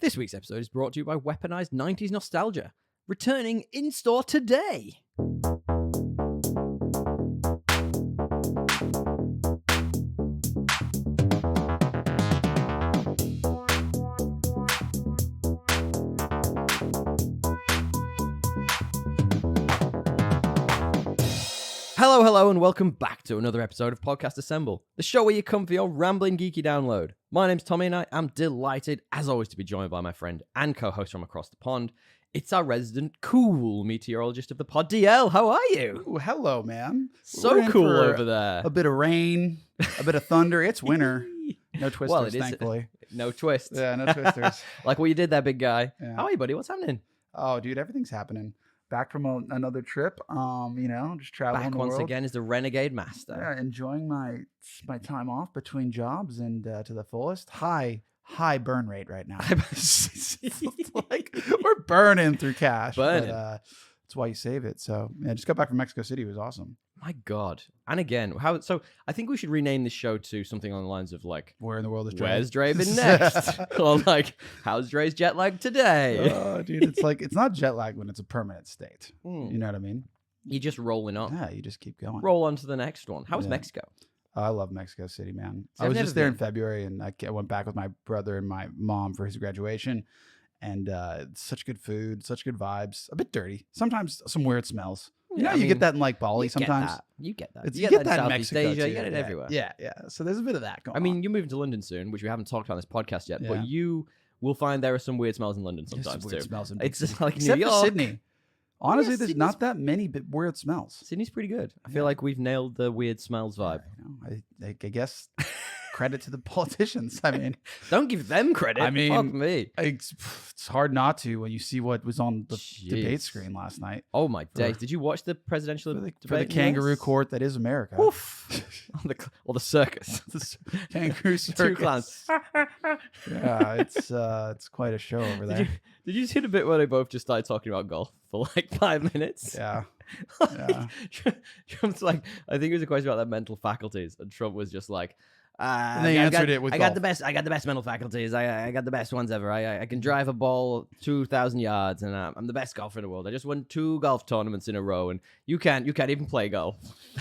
This week's episode is brought to you by weaponized 90s nostalgia, returning in-store today. Hello, and welcome back to another episode of Podcast Assemble, the show where you come for your rambling geeky download. My name's Tommy, and I am delighted, as always, to be joined by my friend and co-host from across the pond. It's our resident cool meteorologist of the pod, DL. How are you? Ooh, hello, man. So cool over there. A bit of rain, a bit of thunder. It's winter. No twisters, Well, it is, thankfully. No twists. Yeah, no twisters. Like what you did there, big guy. Yeah. How are you, buddy? What's happening? Oh, dude, everything's happening. Back from another trip. Just traveling Back the once world. again as the renegade master. Yeah, enjoying my time off between jobs and to the fullest. High burn rate right now. It's like we're burning through cash. Burning. But, that's why you save it. So yeah, just got back from Mexico City. It was awesome. My God. And again, so I think we should rename this show to something on the lines of like, Where in the world is Dre? where's Dre been next? Or like, how's Dre's jet lag today? Oh, dude, it's like, it's not jet lag when it's a permanent state. You know what I mean? You're just rolling on. Yeah, you just keep going. Roll on to the next one. How was Yeah. Mexico? I love Mexico City, man. See, I I've was never just there in been. February, and I went back with my brother and my mom for his graduation. And such good food, such good vibes. A bit dirty. Sometimes some weird smells. You know, you get that in like Bali sometimes. You get that. You get that in Southeast Mexico Asia. too. You get it Yeah, everywhere. Yeah. So there's a bit of that going on. I mean, you're moving to London soon, which we haven't talked about on this podcast yet, Yeah. but you will find there are some weird smells in London There's some sometimes weird too. smells in big It's cities. like New Except for York. Sydney. Honestly, Yeah, there's Sydney's- not that many weird smells. Sydney's pretty good. I feel Yeah. like we've nailed the weird smells vibe. I guess credit to the politicians. I mean, Don't give them credit. I mean, Fuck me. it's hard not to when you see what was on the debate Jeez. screen last night. Oh my days! Did you watch the presidential For the debate? kangaroo Yes? court that is America. Oof. or the circus. The kangaroo circus. Two clowns. Yeah, it's quite a show over there. Did you see the bit where they both just started talking about golf for like 5 minutes? Yeah. Like, Trump's like, I think it was a question about their mental faculties, and Trump was just like, And they answered it with I golf. got the best. I got the best mental faculties. I got the best ones ever. I can drive a ball 2,000 yards, and I'm the best golfer in the world. I just won 2 golf tournaments in a row, and you can't even play golf.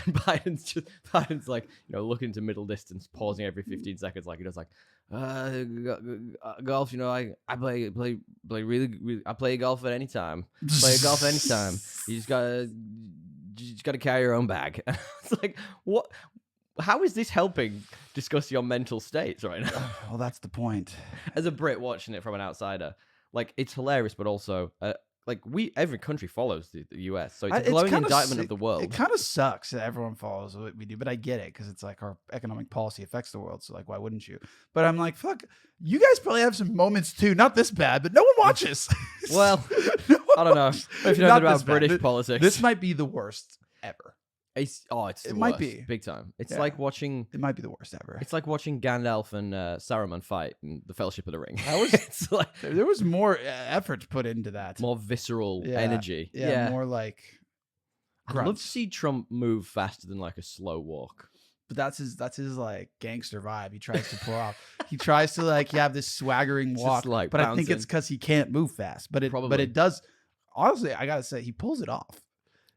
And Biden's like, looking to middle distance, pausing every 15 seconds, like he does, like, golf. I play really. I play golf at any time. Play golf at any time. You just gotta carry your own bag. It's like, what? How is this helping discuss your mental states right now? Well, that's the point. As a Brit watching it from an outsider, like, it's hilarious, but also, every country follows the US, so it's a glowing indictment of the world. It kind of sucks that everyone follows what we do, but I get it because it's like our economic policy affects the world. So like, why wouldn't you? But I'm like, fuck, you guys probably have some moments too. Not this bad, but no one watches. Well, No one I don't know. watches. If you know Not anything this about bad. British politics, This might be the worst ever. it's the it might worst, be. big time. It's Yeah. like watching. It might be the worst ever. It's like watching Gandalf and Saruman fight in the Fellowship of the Ring. That was- It's like There was more effort put into that. more visceral Yeah. energy. Yeah, more like I'd love to grunts. see Trump move faster than like a slow walk. But that's his like gangster vibe. He tries to pull off. He tries to like have this swaggering Just, walk. like, but I think bouncing. it's because he can't move fast. But Probably. it does. Honestly, I gotta say, he pulls it off.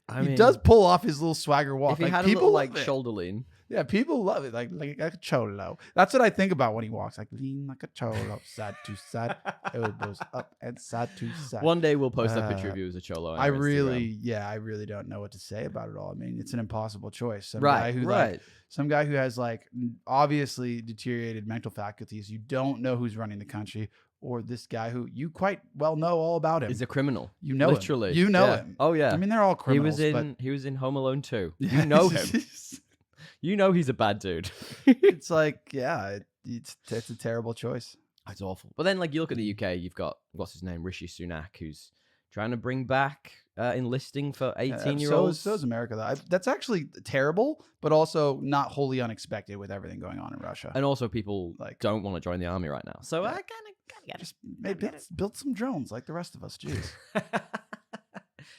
I He mean, does pull off his little swagger walk. if he Like, had a people little love like it. shoulder lean. Yeah, people love it. Like a cholo. That's what I think about when he walks. Like lean like a cholo, side to side, elbows up and side to side. One day we'll post that picture Uh, of you as a cholo. on I our Instagram. really don't know what to say about it all. I mean, it's an impossible choice. Some Right, guy who right. some guy who has like obviously deteriorated mental faculties. You don't know who's running the country, or this guy who you quite well know all about him. He's a criminal. You know literally. him. You know Yeah. him. Oh yeah. I mean, they're all criminals. he was in Home Alone 2. but You know him. You know he's a bad dude. It's like, yeah, it's a terrible choice. It's awful. But then, like, you look at the UK, you've got, what's his name, Rishi Sunak, who's trying to bring back enlisting for 18-year-olds. So is America, though. That's actually terrible, but also not wholly unexpected with everything going on in Russia. And also, people Like- don't want to join the army right now. So Yeah. I kind of get it. Just build some drones like the rest of us. Jeez.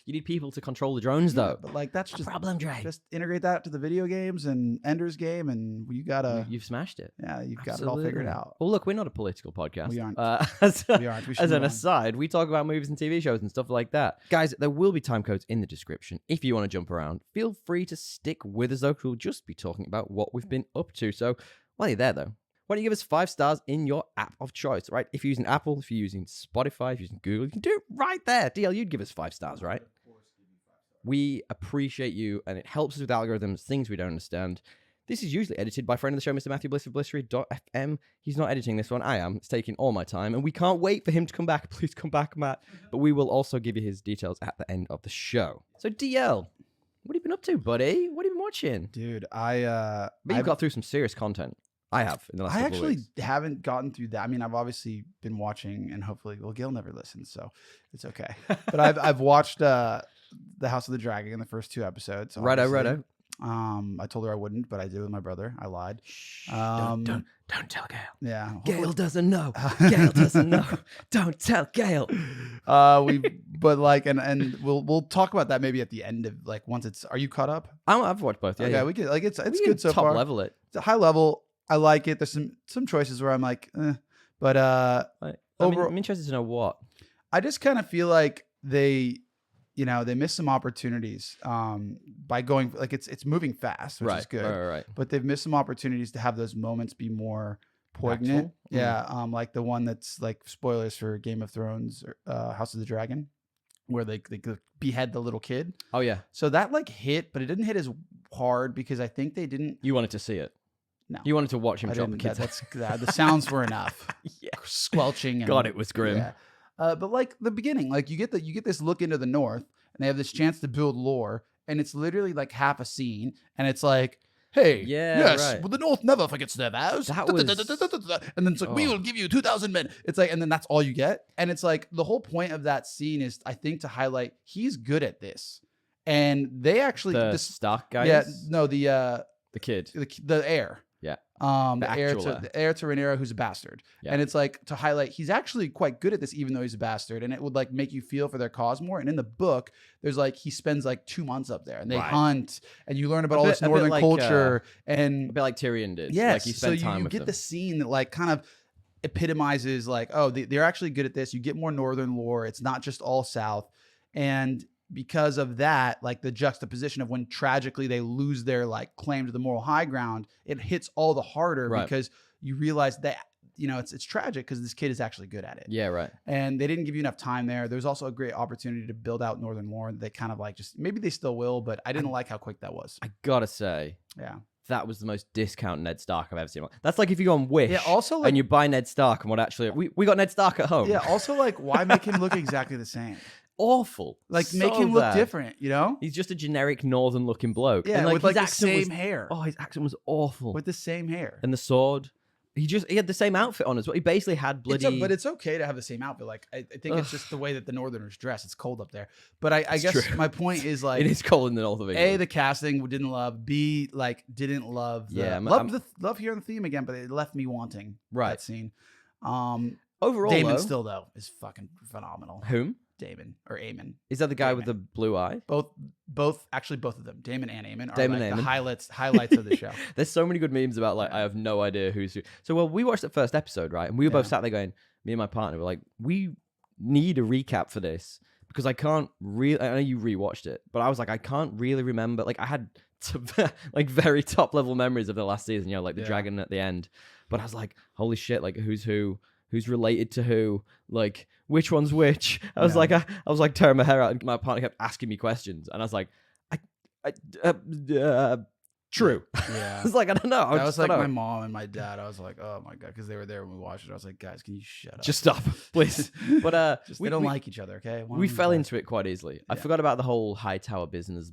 You need people to control the drones, though. But like that's No just problem, Dre. Just integrate that to the video games and Ender's Game, and you gotta. You've smashed it. Yeah, you've got it all figured out. Well, look, we're not a political podcast. We aren't. We aren't. We should as an move on. aside, we talk about movies and TV shows and stuff like that. Guys, there will be time codes in the description. If you want to jump around, feel free to stick with us, though. We'll just be talking about what we've been up to. So while you're there, though, why don't you give us 5 stars in your app of choice, right? If you're using Apple, if you're using Spotify, if you're using Google, you can do it right there. DL, you'd give us 5 stars, right? We appreciate you, and it helps us with algorithms, things we don't understand. This is usually edited by friend of the show, Mr. Matthew Bliss of Blissery.fm. He's not editing this one. I am. It's taking all my time, and we can't wait for him to come back. Please come back, Matt. But we will also give you his details at the end of the show. So, DL, what have you been up to, buddy? What have you been watching? Dude, But you've got through some serious content. I have in the last I couple of actually weeks. haven't gotten through that. I mean, I've obviously been watching, and hopefully, well, Gil never listens, so it's okay. But I've watched The House of the Dragon in the first 2 episodes. Righto. I told her I wouldn't, but I did with my brother. I lied. Don't tell Gail. Yeah. Gail doesn't know. Gail doesn't know. Don't tell Gail. But like, and we'll talk about that maybe at the end of like once it's. Are you caught up? I've watched both. Yeah, Okay, yeah. we can like it's We good can so top far. level it. It's a high level. I like it. There's some choices where I'm like, but I'm interested to know what. I just kind of feel like they miss some opportunities by going like it's moving fast, which is good. Right. But they've missed some opportunities to have those moments be more poignant. Impactful? Yeah, like the one that's like spoilers for Game of Thrones, House of the Dragon, where they behead the little kid. Oh yeah. So that like hit, but it didn't hit as hard because I think they didn't. You wanted to see it. No. You wanted to watch him I chop the didn't. kids. The sounds were enough. Yeah. Squelching. And, God, it was grim. Yeah. But like the beginning, like you get this look into the North, and they have this chance to build lore, and it's literally like half a scene, and it's like, hey, right. well, the North never forgets their vows. That was- And then it's like, we will give you 2,000 men. It's like, and then that's all you get. And it's like the whole point of that scene is, I think, to highlight he's good at this, and they actually The Stark guys. yeah, no, the kid. the heir. Yeah. The heir actual to heir. the heir to Rhaenyra, who's a bastard. Yeah. And it's like to highlight he's actually quite good at this, even though he's a bastard. And it would like make you feel for their cause more. And in the book, there's like he spends like 2 months up there, and they Right. hunt, and you learn about A all bit- this a bit northern like, culture. A And bit like Tyrion did. yes, Like he so spent time you with get them. the scene that like kind of epitomizes like, oh, they're actually good at this. You get more northern lore. It's not just all south. And because of that, like the juxtaposition of when tragically they lose their like claim to the moral high ground, it hits all the harder Right. because you realize that, it's tragic because this kid is actually good at it. Yeah, right. And they didn't give you enough time there. There's also a great opportunity to build out northern lore. They kind of like maybe they still will, but I didn't like how quick that was. I gotta say, Yeah. that was the most discount Ned Stark I've ever seen. That's like if you go on Wish Yeah. Also, like, and you buy Ned Stark and what actually we got Ned Stark at home. yeah. Also, like, why make him look exactly the same? Awful. Like, So make him look bad. different. He's just a generic northern looking bloke. Yeah, and like with like his the accent same was, hair. Oh, his accent was awful. With the same hair. And the sword. He had the same outfit on as well. He basically had bloody. But it's okay to have the same outfit. Like I think it's just the way that the Northerners dress. It's cold up there. But I It's guess true. my point is like it is cold in the north of A, England. the casting didn't love. B, like didn't love. Love hearing the theme again, but it left me wanting that scene. Overall, Damon though, still though is fucking phenomenal. whom Damon or Eamon. is that? The guy Damon. with the blue eye. Both of them, Damon and Eamon, are Damon like and the Eamon. highlights of the show. There's so many good memes about like I have no idea who's who. So well, we watched the first episode, right? And we were both Yeah. sat there going, me and my partner were like, we need a recap for this because I can't really. I know you rewatched it, but I was like, I can't really remember. Like I had like very top level memories of the last season, like the Yeah. dragon at the end. But I was like, holy shit, like who's who? Who's related to who? Like which one's which? I was Yeah. I was like tearing my hair out, and my partner kept asking me questions, and I was like, true. Yeah. I was like, I don't know. That was like don't know. my mom and my dad. I was like, oh my god, because they were there when we watched it. I was like, guys, can you shut up? Just stop, please. But They don't like each other, okay? We fell into it quite easily. I Yeah. forgot about the whole high tower business.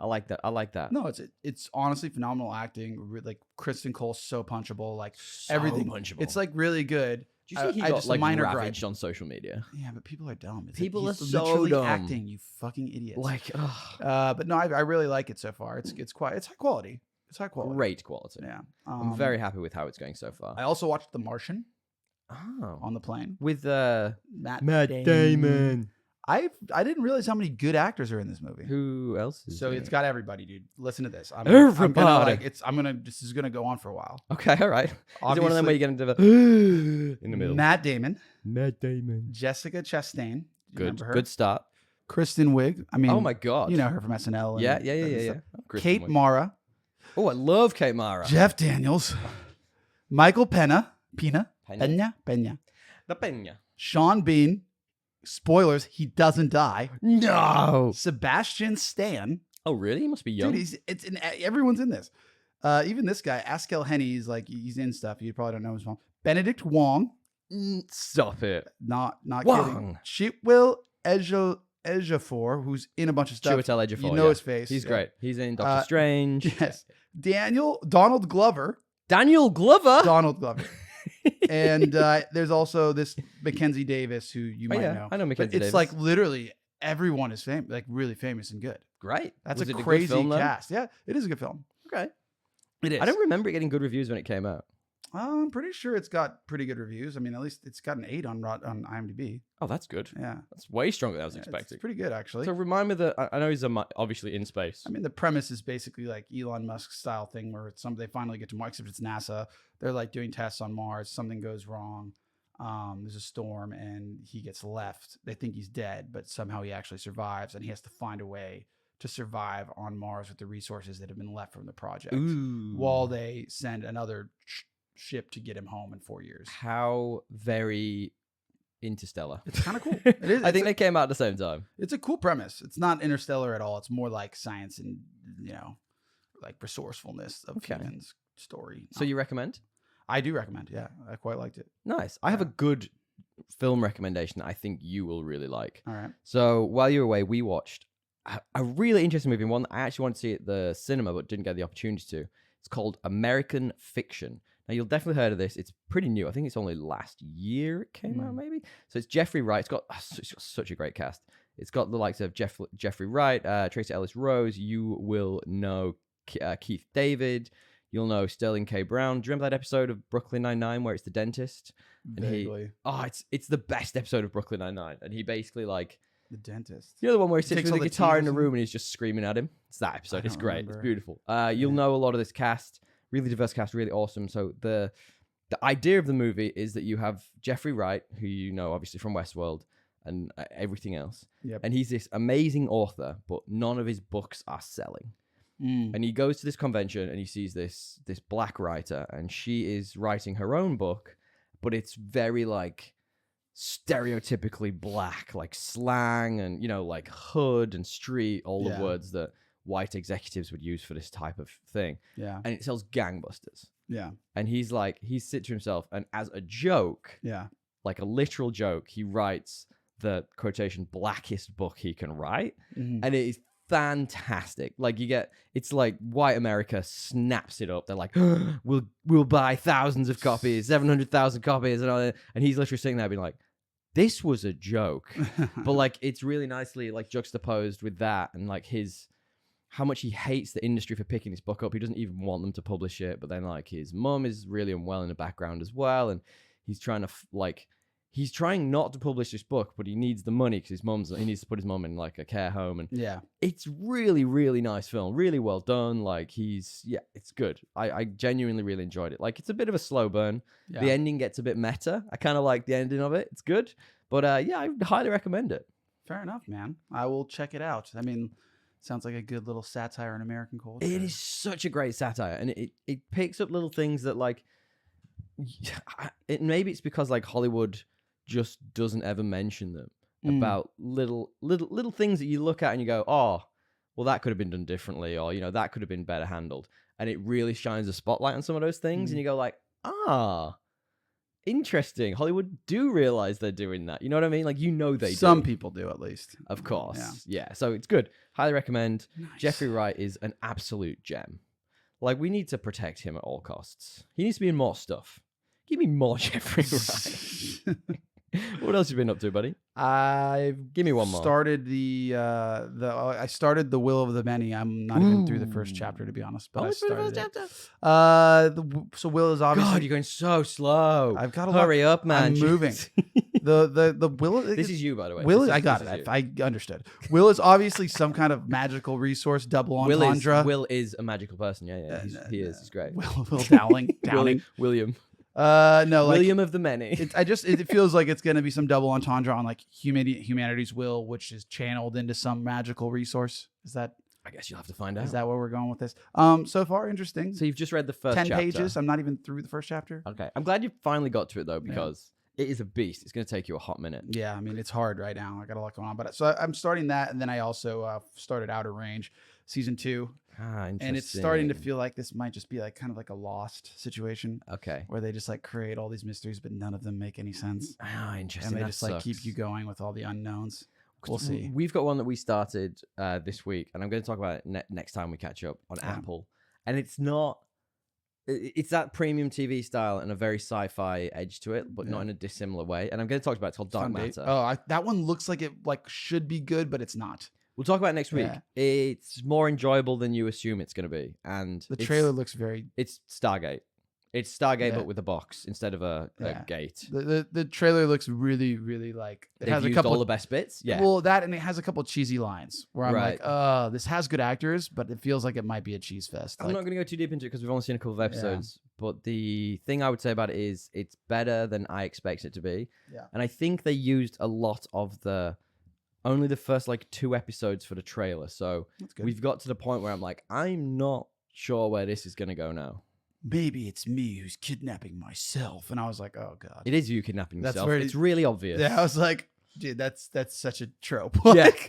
I like that. No, it's honestly phenomenal acting. Like Kristen Cole's so punchable. Like So everything, punchable. it's like really good. Do you see he I got just a like minor gripe. ravaged on social media? Yeah, but people are dumb. People he's are so literally dumb. acting. You fucking idiots. Like, but no, I really like it so far. It's high quality. It's high quality. great quality. Yeah. I'm very happy with how it's going so far. I also watched The Martian Oh, on the plane. with Matt Damon. I didn't realize how many good actors are in this movie. Who else is So in it's it? got everybody, dude. Listen to this. Everybody. This is gonna go on for a while. Okay, all right. Is it one of them where you get into the in the middle? Matt Damon, Damon. Jessica Chastain. You Good. remember her? Good start. Kristen Wiig. I mean, Oh my god. you know her from SNL. And Yeah. and stuff. Kristen Kate Wiig. Mara, Oh, I love Kate Mara. Jeff Daniels, Michael Pena, Pena. The Pena. Sean Bean. Spoilers: he doesn't die. No. Sebastian Stan. Oh, really? He must be young. Dude, everyone's in this. Even this guy, Askel Henny, he's in stuff. You probably don't know his name. Benedict Wong. Stop it. Not Wong. kidding. Chitwell Ejiofor, who's in a bunch of stuff. Chiwetel Ejiofor, You know his face. He's Yeah. great. He's in Doctor Strange. Yes. Donald Glover. Daniel Glover. Donald Glover. And there's also this Mackenzie Davis, who you might know. I know Mackenzie But Davis. it's like literally everyone is famous, like really famous and good. Great. That's Was a it good crazy film, though? cast. Yeah, it is a good film. Okay. It is. I don't remember it getting good reviews when it came out. I'm pretty sure it's got pretty good reviews. I mean, at least it's got an 8 on IMDb. Oh, that's good. Yeah. That's way stronger than I was Yeah, expecting. It's pretty good, actually. So remind me that I know he's obviously in space. I mean, the premise is basically like Elon Musk style thing where they finally get to Mars, except it's NASA. They're like doing tests on Mars. Something goes wrong. There's a storm and he gets left. They think he's dead, but somehow he actually survives, and he has to find a way to survive on Mars with the resources that have been left from the project Ooh. while they send another ship to get him home in 4 years. How very Interstellar. It's kind of cool. It is. I think they came out at the same time. It's a cool premise. It's not Interstellar at all. It's more like science and, like resourcefulness of humans story. So you recommend? I do recommend. Yeah, I quite liked it. Nice. I have a good film recommendation that I think you will really like. All right. So while you were away, we watched a really interesting movie, one that I actually wanted to see at the cinema but didn't get the opportunity to. It's called American Fiction. Now, you'll definitely heard of this. It's pretty new. I think it's only last year it came out, maybe. So it's Jeffrey Wright. It's got such a great cast. It's got the likes of Jeffrey Wright, Tracy Ellis Rose. You will know Keith David. You'll know Sterling K. Brown. Do you remember that episode of Brooklyn Nine-Nine where it's the dentist? And Vaguely. it's the best episode of Brooklyn Nine-Nine. And he basically like... The dentist. You know the one where he sits Takes with all a the guitar in teeth the and- room and he's just screaming at him? It's that episode. It's don't great. It's remember. beautiful. You'll know a lot of this cast. Really diverse cast. Really awesome. So the idea of the movie is that you have Jeffrey Wright, who you know obviously from Westworld and everything else. Yep. And he's this amazing author, but none of his books are selling. And he goes to this convention and he sees this black writer, and she is writing her own book, but it's very like stereotypically black, like slang and like hood and street, all the words that white executives would use for this type of thing. Yeah. And it sells gangbusters. Yeah. And he sits to himself, and as a joke, Yeah. like a literal joke, he writes the quotation blackest book he can write. Mhm. And it is fantastic. Like it's like white America snaps it up. They're like, we'll buy thousands of copies, 700,000 copies, and all that. And he's literally sitting there being like, this was a joke. But like, it's really nicely like juxtaposed with that, and like how much he hates the industry for picking this book up. He doesn't even want them to publish it. But then like his mum is really unwell in the background as well, and he's trying to he's trying not to publish this book, but he needs the money because he needs to put his mum in like a care home. And Yeah. it's really, really nice film. Really well done. Like it's good. I genuinely really enjoyed it. Like it's a bit of a slow burn. Yeah. The ending gets a bit meta. I kind of like the ending of it. It's good. But I highly recommend it. Fair enough, man. I will check it out. I mean, sounds like a good little satire on American culture. It is such a great satire, and it picks up little things that like, maybe it's because like Hollywood just doesn't ever mention them about little things that you look at and you go, oh, well that could have been done differently, or that could have been better handled, and it really shines a spotlight on some of those things, and you go like, interesting. Hollywood do realize they're doing that. You know what I mean? Like they Some do. people do, at least. Of course. Yeah. Yeah. So it's good. Highly recommend. Nice. Jeffrey Wright is an absolute gem. Like, we need to protect him at all costs. He needs to be in more stuff. Give me more Jeffrey Wright. What else have you been up to, buddy? Give me one more. Started I started The Will of the Many. I'm not even through the first chapter, to be honest. But I started it. So Will is obviously. God, you're going so slow. I've got a Hurry up, man. I'm moving. The Will. This is you, by the way. Will. This I is- got this it. is you. I understood. Will is obviously some kind of magical resource, double entendre. Will is a magical person. Yeah. He is. He's great. Will Dowling. Downing. William. No, like William of the many. it feels like it's gonna be some double entendre on like humanity's will, which is channeled into some magical resource. Is that? I guess you'll have to find out. Is that where we're going with this? So far, interesting. So you've just read the first 10 chapter. pages. I'm not even through the first chapter. Okay. I'm glad you finally got to it though, because it is a beast. It's going to take you a hot minute. Yeah, I mean it's hard right now. I got a lot going on, but so I'm starting that, and then I also started Outer Range season 2, and it's starting to feel like this might just be like kind of like a Lost situation. Okay. Where they just like create all these mysteries, but none of them make any sense, Interesting. and they That just like keep sucks. you going with all the unknowns. We'll see. We've got one that we started this week, and I'm going to talk about it next time we catch up on Apple. And it's not. It's that premium TV style and a very sci-fi edge to it, but not in a dissimilar way. And I'm going to talk about it. It's called Dark Matter. Oh, that one looks like it like should be good, but it's not. We'll talk about it next week. Yeah. It's more enjoyable than you assume it's going to be, and The trailer looks very. It's Stargate. It's Stargate, but with a box instead of a gate. The trailer looks really, really like it They've has a used couple all the best bits. Yeah. Well, that and it has a couple cheesy lines where I'm Right. like, this has good actors, but it feels like it might be a cheese fest. I'm Like, not going to go too deep into it because we've only seen a couple of episodes. But the thing I would say about it is it's better than I expect it to be. Yeah. And I think they used a lot of only the first like 2 episodes for the trailer. So That's good. we've got to the point where I'm like, I'm not sure where this is going to go now. Maybe it's me who's kidnapping myself, and I was like, oh god. It is you kidnapping That's yourself. very- It's really obvious. Yeah, I was like, dude, that's such a trope. Yeah, Like,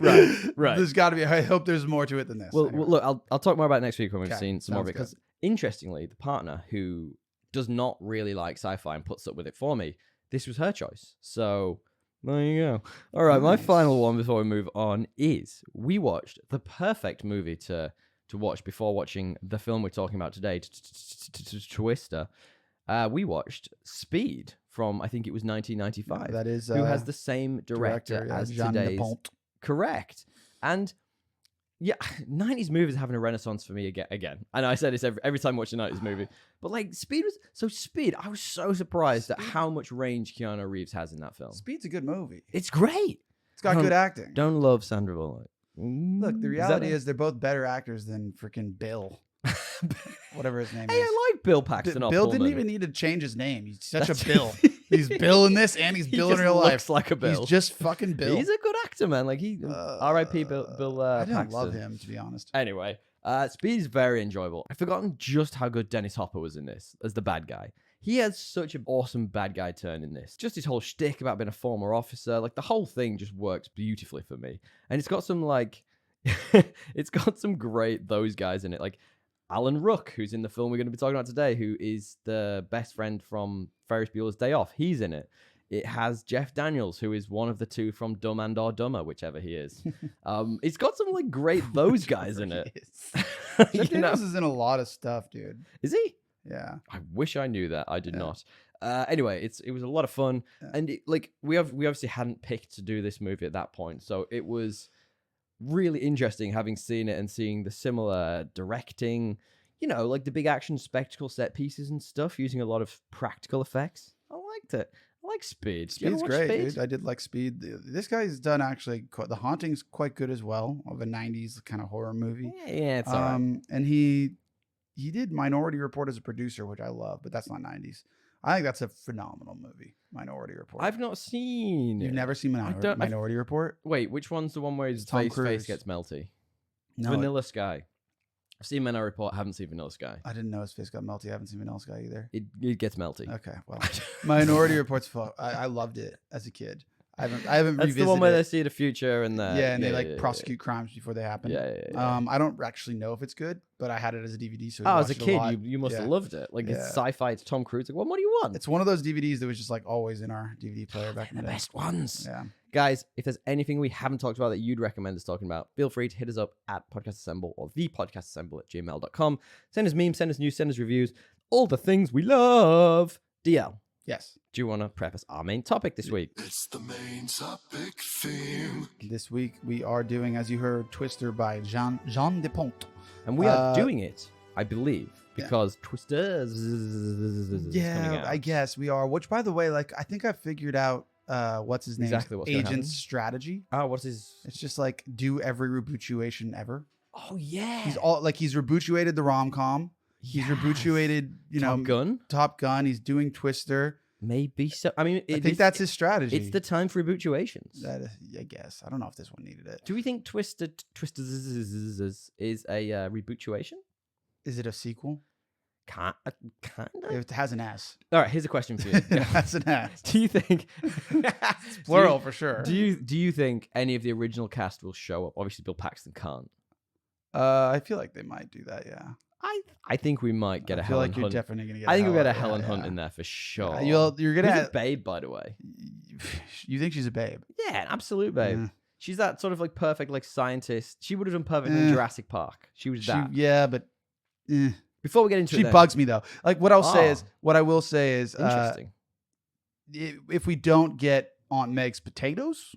right. There's got to be. I hope there's more to it than this. Well, Anyway. look, I'll talk more about it next week when we've Okay, seen some more of it. sounds Because interestingly, the partner who does not really like sci-fi and puts up with it for me, this was her choice. So there you go. All right, my Nice. final one before we move on is we watched the perfect movie to watch before watching the film we're talking about today, Twister. We watched Speed from, I think it was 1995. that is who has the same director as Jean today's. Dupont. Correct. And yeah, 90s movies are having a renaissance for me again. I know I say this every time I watch a 90s movie, but like Speed, I was so surprised at how much range Keanu Reeves has in that film. Speed's a good movie. It's great. It's got good acting. Don't love Sandra Bullock. Look, the Is that reality it? is they're both better actors than freaking Bill. Whatever his name Hey, is. I like Bill Paxton. Bill didn't Pullman. even need to change his name. He's such That's- a Bill. He's Bill in this, and he's He Bill in just real looks life. like a Bill. He's just fucking Bill. He's a good actor, man. Like R.I.P. Bill I didn't Paxton. love him, to be honest. Anyway, Speed is very enjoyable. I've forgotten just how good Dennis Hopper was in this as the bad guy. He has such an awesome bad guy turn in this. Just his whole shtick about being a former officer, like the whole thing just works beautifully for me. And it's got some like, it's got some great those guys in it. Like Alan Ruck, who's in the film we're going to be talking about today, who is the best friend from Ferris Bueller's Day Off. He's in it. It has Jeff Daniels, who is one of the 2 from Dumb and or Dumber, whichever he is. It's got some like great those guys in it. Jeff You know? Daniels is in a lot of stuff, dude. Is he? Yeah. I wish I knew that. I did Yeah. not. Anyway, it was a lot of fun, Yeah. and we obviously hadn't picked to do this movie at that point, so it was really interesting having seen it and seeing the similar directing, like the big action spectacle set pieces and stuff using a lot of practical effects. I liked it. I like Speed. Did you ever Speed's watch great, Speed? dude. I did like Speed. This guy's done actually. The Haunting's quite good as well, of a '90s kind of horror movie. Yeah, it's all right. And he did Minority Report as a producer, which I love, but that's not '90s. I think that's a phenomenal movie, Minority Report. I've not seen You've it. never seen Minority Report? Wait, which one's the one where his It's Tom face Cruise. gets melty? No, Vanilla Sky. I've seen Minority Report. Haven't seen Vanilla Sky. I didn't know his face got melty. I haven't seen Vanilla Sky either. It gets melty. Okay, well, Minority Report's fun. I loved it as a kid. I haven't That's revisited the one where it. they see the future and they prosecute crimes before they happen. Yeah. I don't actually know if it's good, but I had it as a DVD. So we Oh, as a watched it kid, lot. you must have Yeah. loved it. Like it's Yeah. sci-fi. It's Tom Cruise. Like, what more do you want? It's one of those DVDs that was just like always in our DVD player back in They're the the day. best ones. Yeah. Guys, if there's anything we haven't talked about that you'd recommend us talking about, feel free to hit us up at podcastassemble or thepodcastassemble@gmail.com. Send us memes, send us news, send us reviews, all the things we love. DL, Yes. do you want to preface our main topic this week? It's the main topic theme. This week we are doing, as you heard, Twister by Jean Dupont. And we are doing it, I believe, yeah. because Twisters is coming out. I guess we are. Which, by the way, like I think I figured out what's his name? Exactly what's gonna happen. Agent's strategy. Oh, what's his? It's just like do every rebootuation ever. Oh yeah. He's rebootuated the rom-com. He's rebootuated, Top Gun. Top Gun. He's doing Twister. Maybe so. I mean, I think that's his strategy. It's the time for rebootuations. I guess. I don't know if this one needed it. Do we think Twisters is a rebootuation? Is it a sequel? Kind of. It has an S. All right, here's a question for you. It has an S. Do you think Plural for sure. Do you think any of the original cast will show up? Obviously, Bill Paxton can't. I feel like they might do that. Yeah. I think we might get a I feel Helen like you're Hunt. definitely gonna get. I think we'll get a Helen Hunt in there for sure. You're gonna Who's a babe, by the way. You think she's a babe? Yeah, an absolute babe. Yeah. She's that sort of like perfect like scientist. She would have done perfect in Jurassic Park. She was that. Yeah, but Before we get into she it, then, bugs me though. Like what I will say is interesting. If we don't get Aunt Meg's potatoes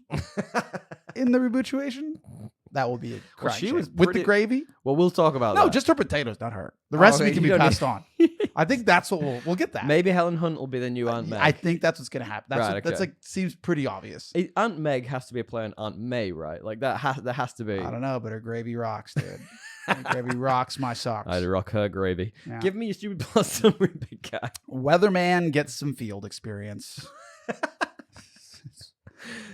in the rebootuation, that will be a Well, cry she shame. was with the pretty- gravy. Well, we'll talk about No, that. just her potatoes, not her. The rest of okay, it can you be don't passed on. I think that's what we'll get that. Maybe Helen Hunt will be the new Aunt Meg. I think that's what's gonna happen. That's Right, that's okay. like seems pretty obvious. Aunt Meg has to be a play on Aunt May, right? Like that. There has to be. I don't know, but her gravy rocks, dude. Her gravy rocks my socks. I'd rock her gravy. Yeah. Give me your stupid plus summary, big guy. Weatherman gets some field experience.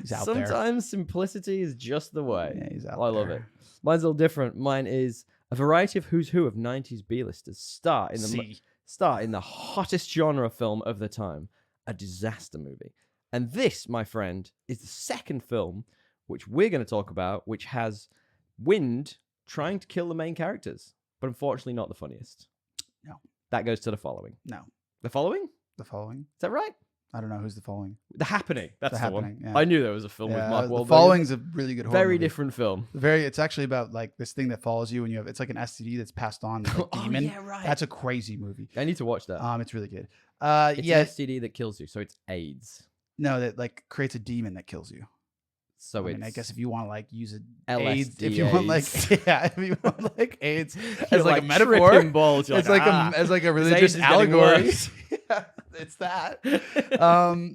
He's out there. Sometimes simplicity is just the way. Yeah, he's out I love there. it. Mine's a little different. Mine is a variety of who's who of 90s B-listers start in the hottest genre film of the time, a disaster movie. And this, my friend, is the second film which we're going to talk about, which has Wind trying to kill the main characters, but unfortunately not the funniest. No. That goes to the following. No. The following? The following? Is that right? I don't know who's the following. The Happening. That's the one. Happening, yeah. I knew there was a film with Mark Wahlberg. The following's a really good horror Very movie. different film. It's actually about like this thing that follows you when you have, it's like an STD that's passed on like a demon. Yeah, right. That's a crazy movie. I need to watch that. It's really good. It's Yeah, an STD that kills you, so it's AIDS. no, that like creates a demon that kills you. So I mean, I guess if you want to like use it, LSD AIDS, if you want like, AIDS. yeah, if you want like AIDS You're as like a tripping metaphor, balls. You're it's like as like a religious AIDS is getting allegory. worse. Yeah, it's that.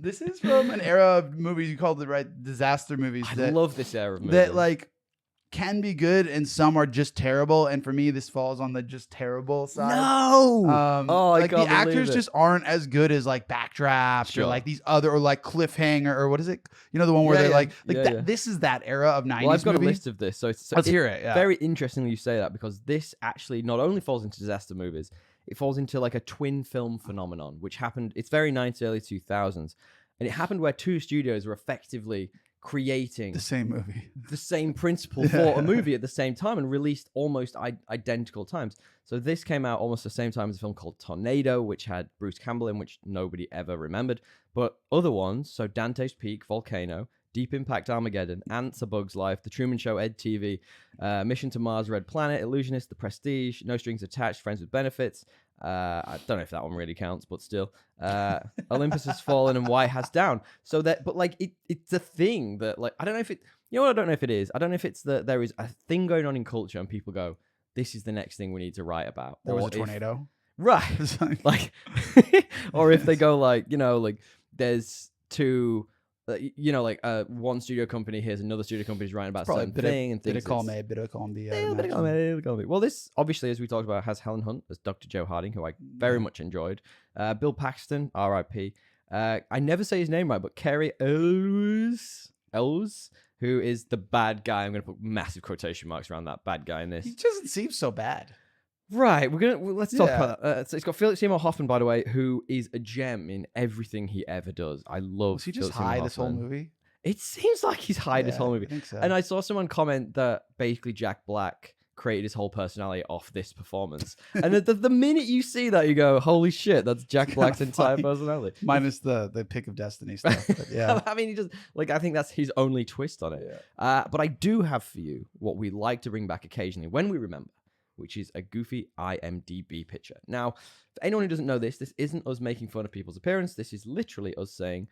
This is from an era of movies you called disaster movies. I that, love this era of movies. that like can be good and some are just terrible. And for me, this falls on the just terrible side. No. Oh, I like the can't believe actors it. just aren't as good as like Backdraft Sure. or like these other or like Cliffhanger or what is it? You know the one where Yeah, they're yeah. like Yeah, that. yeah. This is that era of 90s Well, I've got movie. a list of this, so Let's hear it. Yeah. Very interestingly you say that because this actually not only falls into disaster movies, it falls into like a twin film phenomenon, which happened. It's very 90s, early 2000s, and it happened where two studios were effectively creating the same movie. the same principle for a movie at the same time and released almost identical times. So this came out almost the same time as a film called Tornado, which had Bruce Campbell in, which nobody ever remembered. But other ones, so Dante's Peak, Volcano, Deep Impact Armageddon, Ants, A Bug's Life, The Truman Show, Ed TV, Mission to Mars, Red Planet, Illusionist, The Prestige, No Strings Attached, Friends with Benefits. I don't know if that one really counts, but still. Olympus Has Fallen and White Has Down. So that, but like it's a thing that like I don't know if it. You know what? I don't know if it is. I don't know if it's that there is a thing going on in culture and people go, "This is the next thing we need to write about." There was Or a tornado. right? Like, or if they go like like there's two. Like one studio company here's another studio company's writing about a certain thing and bit things. of column A, bit of column B. Bit of column B. Well, this obviously, as we talked about, has Helen Hunt as Dr. Joe Harding, who I very much enjoyed. Bill Paxton, R.I.P. I never say his name right, but Cary Elwes, who is the bad guy. I'm going to put massive quotation marks around that bad guy in this. He doesn't seem so bad. Right, let's talk Yeah. about that. So it's got Philip Seymour Hoffman, by the way, who is a gem in everything he ever does. I love. Was he just Philip Seymour high this whole Hoffman. movie? It seems like he's high this whole movie. I think so. And I saw someone comment that basically Jack Black created his whole personality off this performance. And the minute you see that, you go, "Holy shit, that's Jack Black's entire personality." Minus the Pick of Destiny stuff. But yeah. I mean, he just I think that's his only twist on it. Yeah. But I do have for you what we like to bring back occasionally when we remember, which is a goofy IMDB picture. Now, for anyone who doesn't know this isn't us making fun of people's appearance. This is literally us saying,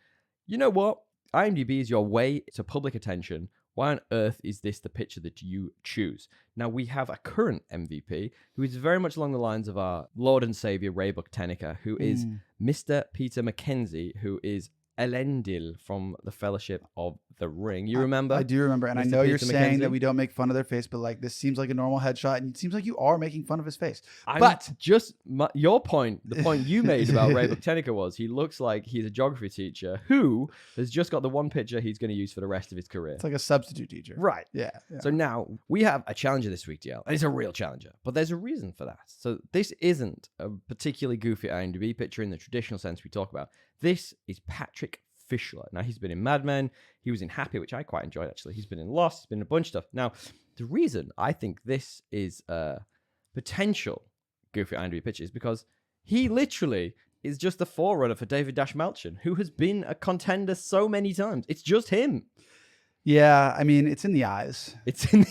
you know what? IMDb is your way to public attention. Why on earth is this the picture that you choose? Now, we have a current MVP who is very much along the lines of our Lord and Savior, Ray Buck Tenica, who is Mr. Peter Mackenzie, who is Elendil from the Fellowship of the Ring. You remember? I do remember, and I Mr. know you're Peter saying McKenzie? that we don't make fun of their face, but like this seems like a normal headshot, and it seems like you are making fun of his face. But just your point, the point you made about Ray Buchanan was he looks like he's a geography teacher who has just got the one picture he's going to use for the rest of his career. It's like a substitute teacher. Right. Yeah. So now we have a challenger this week, DL, and it's a real challenger, but there's a reason for that. So this isn't a particularly goofy IMDb picture in the traditional sense we talk about. This is Patrick Fischler. Now, he's been in Mad Men. He was in Happy, which I quite enjoyed, actually. He's been in Lost. He's been in a bunch of stuff. Now, the reason I think this is a potential goofy IMDb picture is because he literally is just the forerunner for David Dash Malchin, who has been a contender so many times. It's just him. Yeah, I mean, it's in the eyes. It's in the...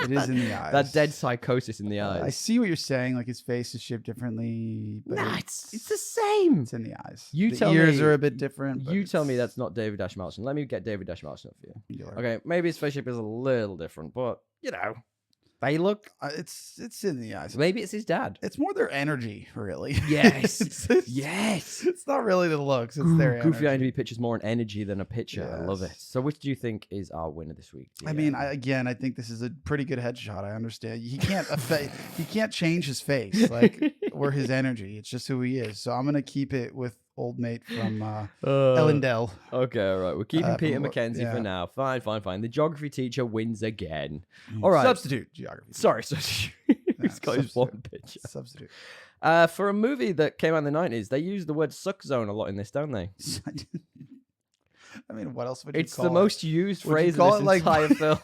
It is in the eyes. That dead psychosis in the eyes. I see what you're saying. Like his face is shaped differently. But Nah, it's the same. It's in the eyes. You the tell ears me- are a bit different. but You tell me it's that's not David Dash Malchin. Let me get David Dash Malchin up for you. singular. Okay, maybe his face shape is a little different, but, you know, they look... It's in the eyes. Maybe it's his dad. It's more their energy, really. Yes. it's, Yes. It's not really the looks. It's their Goofy energy. IMDb picture's more an energy than a picture. I love it. Yes. So which do you think is our winner this week? I mean, I think this is a pretty good headshot. I understand. He can't he can't change his face like or his energy. It's just who he is. So I'm gonna keep it with old mate from Ellendale. Okay, all right. We're keeping Peter from- McKenzie yeah. for now. Fine. The geography teacher wins again. All right. Substitute geography. Sorry. He's got his one picture. Substitute. For a movie that came out in the 90s, they use the word suck zone a lot in this, don't they? I mean, what else would you It's call the it? most used Would you phrase in call this it, like- entire film.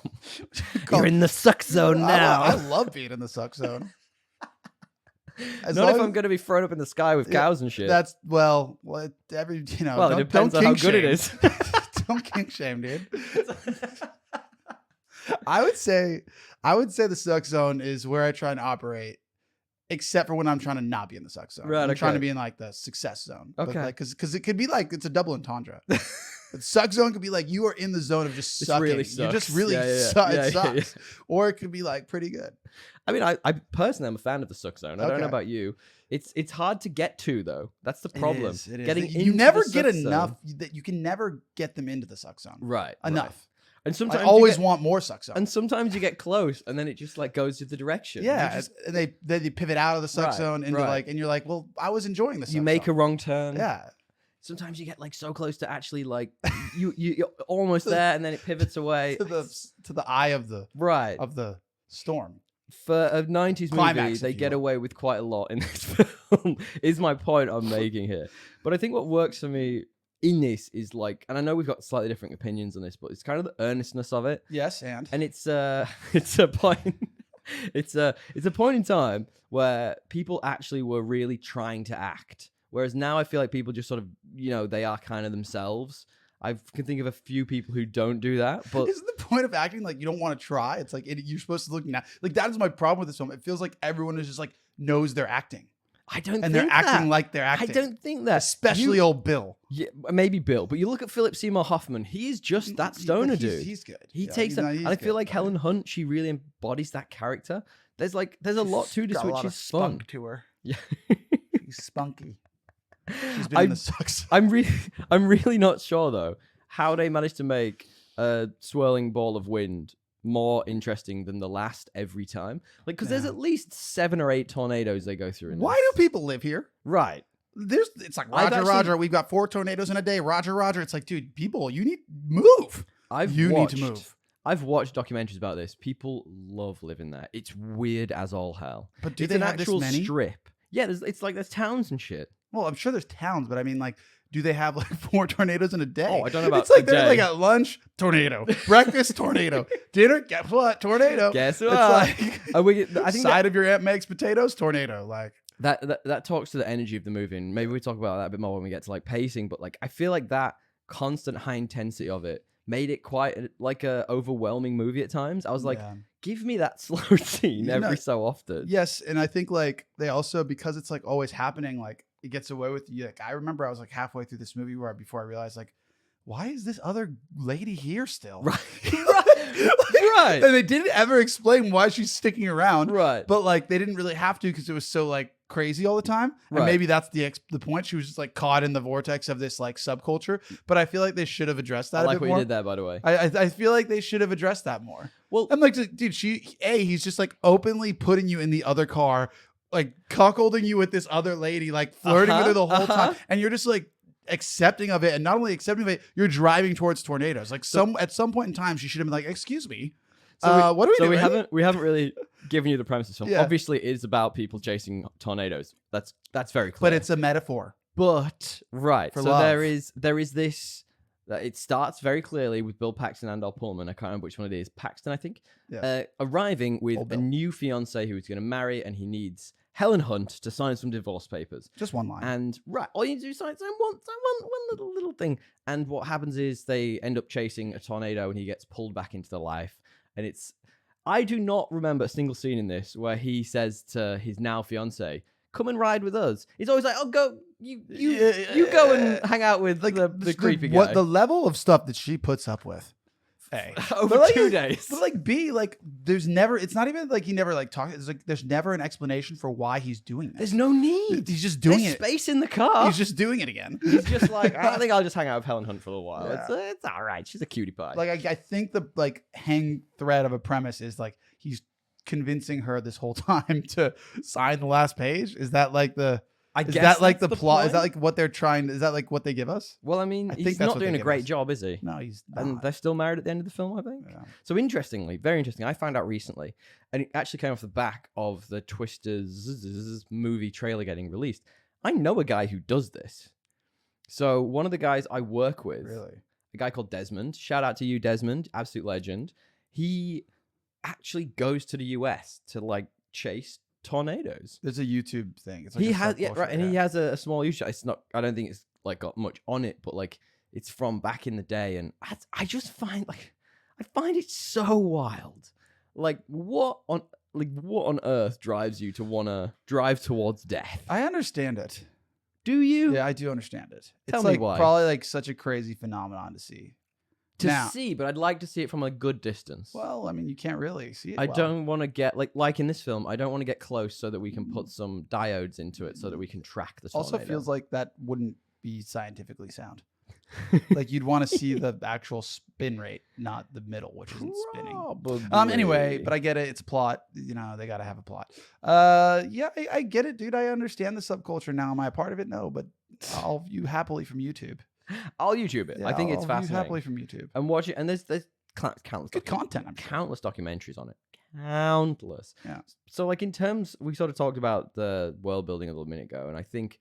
Call You're it- in the suck zone now. I love being in the suck zone. As Not long if as- I'm going to be thrown up in the sky with cows and shit. That's well, every it don't depends on how kink good it shame. is. Don't kink shame, dude. I would say the suck zone is where I try and operate, except for when I'm trying to not be in the suck zone. Right, I'm trying to okay. be in like the success zone. Okay. Because it could be like it's a double entendre. The suck zone could be like you are in the zone of just This sucking. really You just sucks. really Yeah, yeah, yeah. suck. Yeah, It yeah, sucks. Or it could be like pretty good. I mean, I personally am a fan of the suck zone. I don't know Okay. about you. It's hard to get to, though. That's the problem. It is. Getting you into never the get suck enough zone. that you can never get them into the suck zone. Right. Enough. right. And sometimes I always you get, want more suck zone. and sometimes you get close, and then it just like goes to the direction. Yeah, You just- and they pivot out of the suck Right, zone into right. and you're like, well, I was enjoying this. you make a wrong turn. yeah. Sometimes you get like so close to actually like you're almost there, and then it pivots away. to the eye of the Right. storm. For a 90s movie, Climax, they if you get will. away with quite a lot in this film, is my point I'm making here. But I think what works for me in this is like, and I know we've got slightly different opinions on this, but it's kind of the earnestness of it. Yes, and It's a point it's a point in time where people actually were really trying to act. Whereas now I feel like people just sort of, they are kind of themselves. I can think of a few people who don't do that, but isn't the point of acting like you don't want to try? It's like you're supposed to look now. Like that is my problem with this film. It feels like everyone is just like knows they're acting, I don't and think they're acting that. like they're I acting. don't think that. Especially old Bill. Yeah, maybe Bill, but you look at Philip Seymour Hoffman. He is just that stoner But dude. He's good. He Yeah, takes that, he's and I feel good, like but Helen Hunt. She really embodies that character. There's a lot to this, got a which lot is of fun. spunk to her. Yeah. She's spunky. She's been I- in the sucks. I'm really not sure though how they managed to make a swirling ball of wind more interesting than the last every time. Like, because there's Yeah. at least 7 or 8 tornadoes they go through. In Why this. do people live here? Right. It's like I've Roger, actually- Roger. We've got 4 tornadoes in a day. Roger, Roger. It's like, dude, people, you need move. You need to move. I've watched documentaries about this. People love living there. It's weird as all hell. But do It's they an have this actual many? strip. Yeah, there's towns and shit. Well, I'm sure there's towns, but I mean, like, do they have like 4 tornadoes in a day? Oh, I don't know about It's like a they're like day. at lunch, tornado, breakfast, tornado, dinner. Guess what? Tornado. Guess It's what? like I think side of your aunt makes potatoes. Tornado. Like that talks to the energy of the movie, and maybe we talk about that a bit more when we get to like pacing. But like, I feel like that constant high intensity of it made it quite like a overwhelming movie at times. I was like, yeah. give me that slow scene You know- every so often. Yes, and I think like they also, because it's like always happening, like it gets away with you. Like I remember I was like halfway through this movie before I realized like, why is this other lady here still? Right. Right. And they didn't ever explain why she's sticking around. Right. But like they didn't really have to because it was so like crazy all the time. And Right. maybe that's the point. She was just like caught in the vortex of this like subculture. But I feel like they should have addressed that I a like bit what more. you did there, by the way. I feel like they should have addressed that more. Well, I'm like, dude, he's just like openly putting you in the other car, like cuckolding you with this other lady, like flirting with her the whole time. And you're just like accepting of it. And not only accepting of it, you're driving towards tornadoes. Like at some point in time, she should have been like, excuse me. What are we doing? We haven't really given you the premise of the film. Yeah. Obviously, it is about people chasing tornadoes. That's very clear. But it's a metaphor. But right, For so love. there is this. It starts very clearly with Bill Paxton and Al Pullman. I can't remember which one it is. Paxton, I think. Yeah. Arriving with Old a Bill. new fiance who he's going to marry, and he needs Helen Hunt to sign some divorce papers. Just one line. And right, all you need to do is sign one little thing. And what happens is they end up chasing a tornado, and he gets pulled back into the life. And I do not remember a single scene in this where he says to his now fiance, "Come and ride with us." He's always like, "Oh, go you go and hang out with like the creepy guy." What the level of stuff that she puts up with. Hey. Over But, like, 2 days. But like B, like there's never, it's not even like he never like talks. It's like there's never an explanation for why he's doing this. There's no need. He's just doing There's it. space in the car. He's just doing it again. He's just like, I think I'll just hang out with Helen Hunt for a little while. Yeah. It's all right. She's a cutie pie. Like I think the like hang thread of a premise is like he's convincing her this whole time to sign the last page. Is that like the? I Is guess that like that's the plot? Is that point. like what they're trying? Is that like what they give us? Well, I mean, I think he's that's not what doing they a give great us. job, is he? No, he's And not. they're still married at the end of the film, I think. Yeah. So interestingly, very interesting, I found out recently, and it actually came off the back of the Twisters movie trailer getting released. I know a guy who does this. So one of the guys I work with, Really? a guy called Desmond, shout out to you, Desmond, absolute legend. He actually goes to the US to like chase tornadoes. There's a YouTube thing. It's like He a has, subculture, right, and he has a small YouTube. It's not, I don't think it's like got much on it, but like it's from back in the day, and I just find I find it so wild. Like what on earth drives you to want to drive towards death? I understand it. Do you? Yeah, I do understand it. Tell It's me like why. probably like such a crazy phenomenon to see. To Now- see, but I'd like to see it from a good distance. Well, I mean, you can't really see it. I well. don't want to get like in this film. I don't want to get close so that we can put some diodes into it so that we can track the tornado. Also, feels like that wouldn't be scientifically sound. Like you'd want to see the actual spin rate, not the middle, which isn't spinning. Anyway, but I get it. It's a plot. You know, they got to have a plot. Yeah, I get it, dude. I understand the subculture now. Am I a part of it? No, but I'll view happily from YouTube. I'll YouTube it. Yeah, I think it's I'll view fascinating. happily from YouTube. And watch it, and there's countless Good content. I'm sure. countless documentaries on it. Countless. Yeah. So like in terms, we sort of talked about the world building a little minute ago, and I think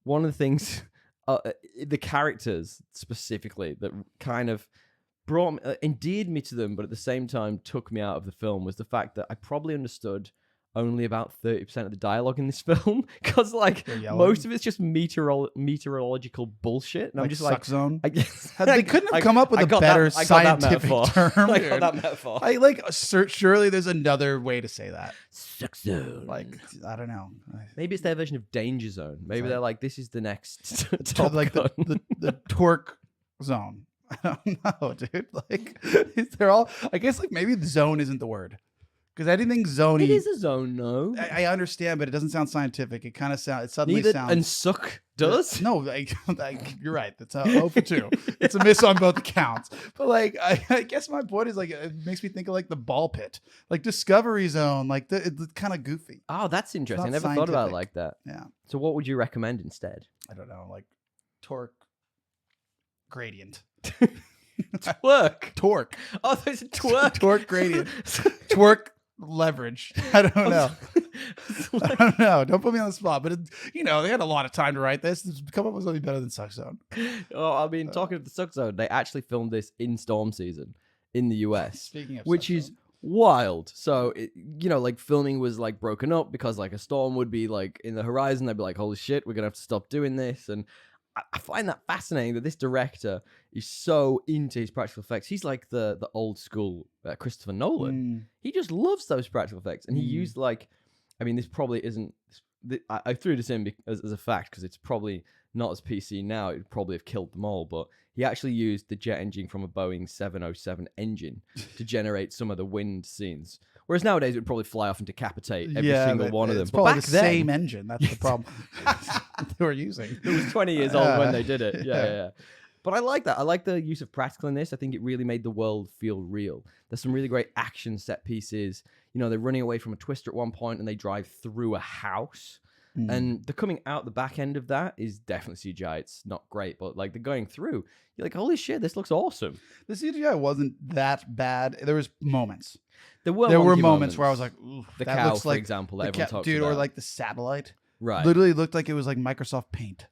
one of the things, the characters specifically that kind of brought me, endeared me to them, but at the same time took me out of the film was the fact that I probably understood only about 30% of the dialogue in this film, because like They're yelling. most of it's just meteorological bullshit, and I'm just suck like, zone. I guess They couldn't have come up with I a got better that- I got that scientific metaphor. term. I dude. got that metaphor. I like surely there's another way to say that. Suck zone. Like I don't know. Maybe it's their version of danger zone. Maybe Sorry. they're like, this is the next Top like Gun. the torque zone. I don't know, dude. Like they're all. I guess like maybe the zone isn't the word because anything zony. It is a zone, no. I understand, but it doesn't sound scientific. It kind of sounds. It suddenly Neither sounds. and suck does. No, you're right. That's 0 for 2. It's a miss on both accounts. But like, I guess my point is like, it makes me think of like the ball pit, like Discovery Zone, like it's kind of goofy. Oh, that's interesting. I not never thought about it scientific. like that. Yeah, So what would you recommend instead? I don't know, like torque gradient, Twerk. torque, Oh, there's a twerk. torque gradient, twerk leverage. I don't know. I don't know. Don't put me on the spot. But they had a lot of time to write this. Come up with something better than Suck Zone. Oh, I mean, talking of the Suck Zone, they actually filmed this in storm season in the US. Speaking of which Suck is Zone. wild. So, like filming was like broken up because like a storm would be like in the horizon. They'd be like, holy shit, we're going to have to stop doing this. And I find that fascinating that this director is so into his practical effects. He's like the old school Christopher Nolan. He just loves those practical effects. And he used like, I mean, this probably isn't, I threw this in as a fact because it's probably not as PC now. It'd probably have killed them all. But he actually used the jet engine from a Boeing 707 engine to generate some of the wind scenes, Whereas nowadays it would probably fly off and decapitate every single one of them. It's But probably back the then, same engine. That's the problem they were using. it was 20 years old when they did it. Yeah. But I like that. I like the use of practical in this. I think it really made the world feel real. There's some really great action set pieces. You know, they're running away from a twister at one point and they drive through a house. And the coming out the back end of that is definitely CGI. It's not great, but like the going through, you're like, holy shit, this looks awesome. The CGI wasn't that bad. There was moments. There were There moments where I was like, ooh, the that cow, looks for like example, the that everyone talks dude, about. or like the satellite. Right. Literally looked like it was like Microsoft Paint.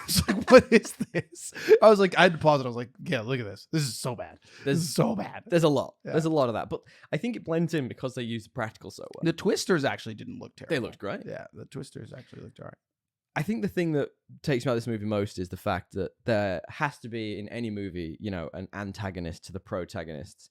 It's like, what is this? I was like, I had to pause it. I was like, yeah, look at this. This is so bad. This is so bad. There's a lot. Yeah. There's a lot of that. But I think it blends in because they use the practical so well. The twisters actually didn't look terrible. They looked great. Yeah, the twisters actually looked all right. I think the thing that takes me out of this movie most is the fact that there has to be in any movie, you know, an antagonist to the protagonists.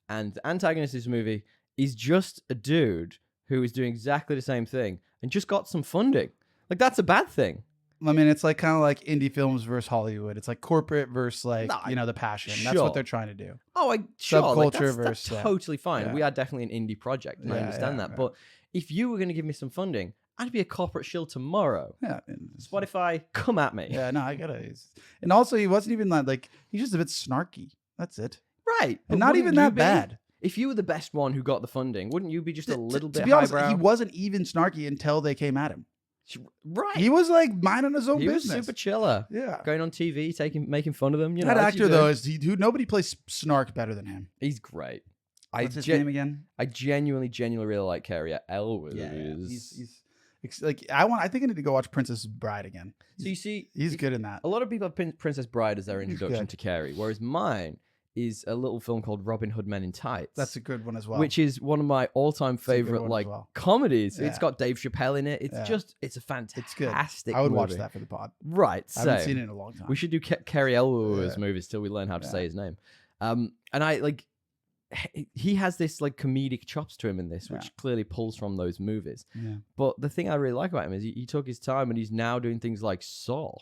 And the antagonist of this movie is just a dude who is doing exactly the same thing and just got some funding. Like, that's a bad thing. I mean, it's like kind of like indie films versus Hollywood. It's like corporate versus like, you know, the passion. That's sure. what they're trying to do. Oh, sure. Like, Subculture that's versus totally fine. yeah. We are definitely an indie project, and I understand that. But if you were going to give me some funding, I'd be a corporate shill tomorrow. Yeah. Spotify, come at me. Yeah, no, I get it. And also, he wasn't even like he's just a bit snarky. That's it. Right. But And not wouldn't even you that be? bad. If you were the best one who got the funding, wouldn't you be just a little bit To be honest, highbrow? he wasn't even snarky until they came at him. Right. He was like minding his own He was business. super chiller. Yeah. Going on TV, making fun of them. You know, That as you actor do. though is who nobody plays snark better than him. He's great. What's his name again? I genuinely really like Cary Elwes. Yeah. He's like I think I need to go watch Princess Bride again. So you see, He's good in that. a lot of people have Princess Bride as their introduction good. to Cary, whereas mine is a little film called Robin Hood Men in Tights. That's a good one as well. Which is one of my all-time a good favorite one as like well. comedies. Yeah. It's got Dave Chappelle in it. It's Yeah. it's a fantastic. It's good. I would watch movie. that for the pod. Right. I haven't same. seen it in a long time. We should do Cary Elwes Yeah. movies till we learn how to Yeah. say his name. And I like he has this like comedic chops to him in this, which Yeah. clearly pulls from those movies. Yeah. But the thing I really like about him is he took his time and he's now doing things like Saw.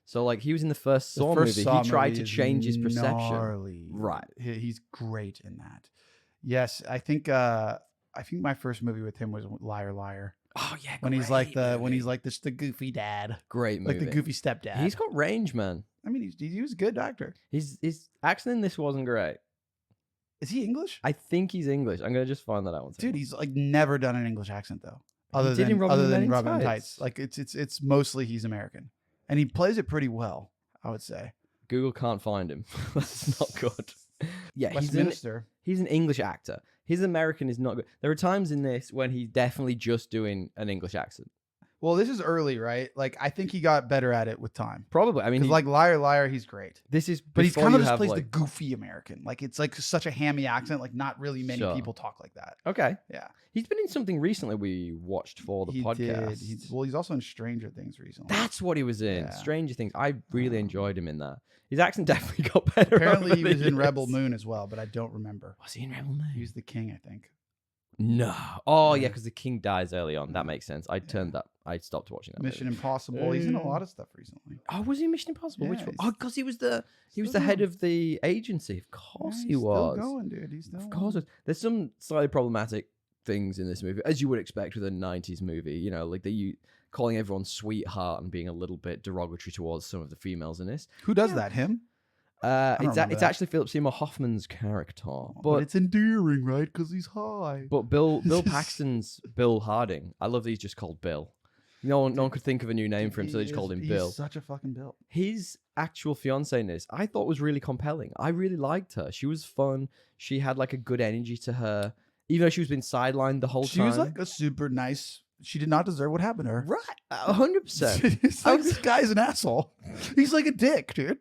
So like he was in the first Saw movie. Saw He tried movie to is change his perception. gnarly. Right. He's great in that. Yes, I think my first movie with him was Liar Liar. Oh yeah, When he's like the movie. the goofy dad, Great movie. like the goofy stepdad. He's got range, man. I mean, he was a good actor. His accent in this wasn't great. Is he English? I think he's English. I'm gonna just find that out one second. Dude, he's like never done an English accent though. He did in Robin other Hood Men than in Robin Hood Tights. Tights. Like it's mostly he's American, and he plays it pretty well. I would say. Google can't find him. That's not good. Yeah, Westminster. he's an English actor. His American is not good. There are times in this when he's definitely just doing an English accent. Well, this is early, right? Like I think he got better at it with time. Probably. I mean, Because like Liar Liar, he's great. this is, But he's before kind of you just have, plays the like- goofy American. Like it's like such a hammy accent. Like not really many Sure. people talk like that. Okay. Yeah. He's been in something recently we watched for the He podcast. did. He's also in Stranger Things recently. That's what he was in. Yeah. Stranger Things. I really enjoyed him in that. His accent definitely got better. Apparently over he the was in years. Rebel Moon as well, but I don't remember. Was he in Rebel Moon? He was the king, I think. No. Oh yeah, because the king dies early on. That makes sense. I stopped watching that. Mission movie. Impossible. He's in a lot of stuff recently. Oh, was he in Mission Impossible? Which Yeah, one? he's- Oh, because he was the still head going. of the agency. Of course Yeah, he he's was. Still going, dude. He's still Of course. going. There's some slightly problematic things in this movie, as you would expect with a 90s movie. You know, like calling everyone sweetheart and being a little bit derogatory towards some of the females in this. Who does that? Him? don't It's remember that. actually Philip Seymour Hoffman's character, But but it's endearing, right? Because he's high. Bill Paxton's Bill Harding. I love that he's just called Bill. No one could think of a new name for him, so they just called him Bill. He's such a fucking Bill. His actual fiance in this, I thought was really compelling. I really liked her. She was fun. She had like a good energy to her, even though she was being sidelined the whole time. She was like a super nice. She did not deserve what happened to her. right, 100%. It's like, this guy's an asshole. He's like a dick, dude.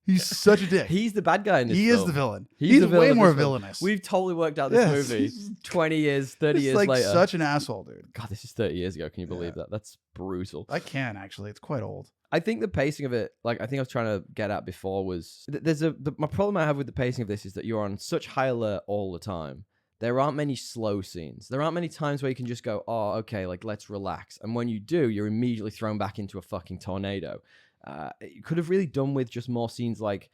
He's such a dick. He's the bad guy in this He film. is the villain. He's He's the villain way of more this film. villainous. We've totally worked out this Yes, movie he's- 20 years, 30 He's years like later. such an asshole, dude. God, this is 30 years ago. Can you believe that? That's brutal. I can actually. It's quite old. I think the pacing of it, like I think I was trying to get at before, was my problem I have with the pacing of this is that you're on such high alert all the time. There aren't many slow scenes. There aren't many times where you can just go, oh, okay, like let's relax. And when you do, you're immediately thrown back into a fucking tornado. You could have really done with just more scenes like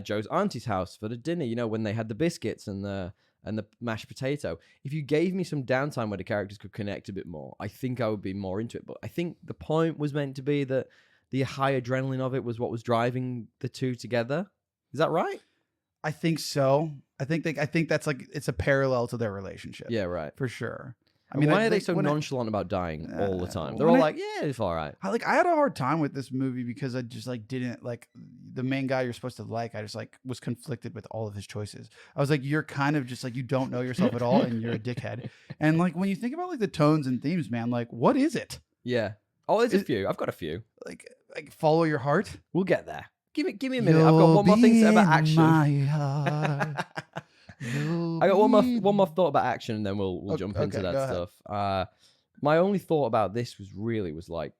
Joe's auntie's house for the dinner, you know, when they had the biscuits and the and the mashed potato. If you gave me some downtime where the characters could connect a bit more, I think I would be more into it. But I think the point was meant to be that the high adrenaline of it was what was driving the two together. Is that right? I think so. I think that's like it's a parallel to their relationship. Yeah, right. For sure. I mean, why are they so nonchalant about dying all the time? They're all like, yeah, it's all right. I had a hard time with this movie because I just like didn't like the main guy you're supposed to like. I just like was conflicted with all of his choices. I was like, you're kind of just like, you don't know yourself at all and you're a dickhead. And like, when you think about like the tones and themes, man, like what is it? Yeah. Oh, there's a few. I've got a few. Like follow your heart. We'll get there. Give me a minute. I've got one more thing to say about action. My heart. I got one more thought about action, and then we'll jump into that stuff. My only thought about this was like,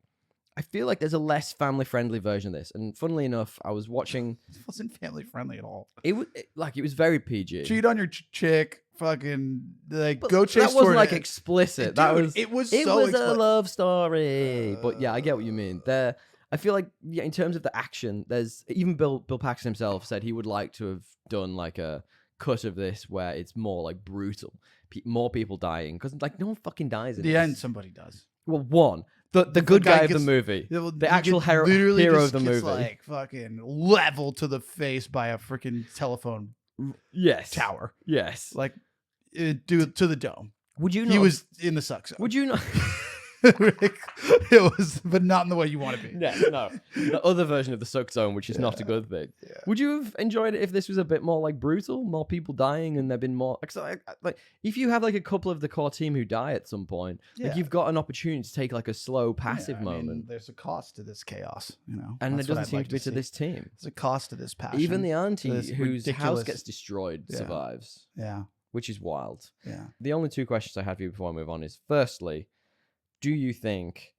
I feel like there's a less family friendly version of this. And funnily enough, I was watching. It wasn't family friendly at all. It was very PG. Cheat on your chick, fucking like go chase. That wasn't for like it. explicit. Dude, it was a love story. But yeah, I get what you mean. I feel like in terms of the action, there's even Bill Paxton himself said he would like to have done like a cut of this where it's more like brutal, more people dying, because like no one fucking dies in the this. end. Somebody does. Well, the good guy of the movie, the actual hero of the movie, like fucking leveled to the face by a freaking telephone. Yes. Tower. Yes. Like, to the dome. Would you? He was in the suck zone. Would you not? It was, but not in the way you want to be. No. The other version of the suck zone, which is not a good thing. Yeah. Would you have enjoyed it if this was a bit more like brutal, more people dying, and there'd been more like if you have like a couple of the core team who die at some point, like you've got an opportunity to take like a slow passive moment. Mean, there's a cost to this chaos, and there doesn't seem to be to this team. There's a cost to this passion. Even the auntie whose house gets destroyed survives. Yeah, which is wild. Yeah. The only two questions I have for you before I move on is, firstly, do you think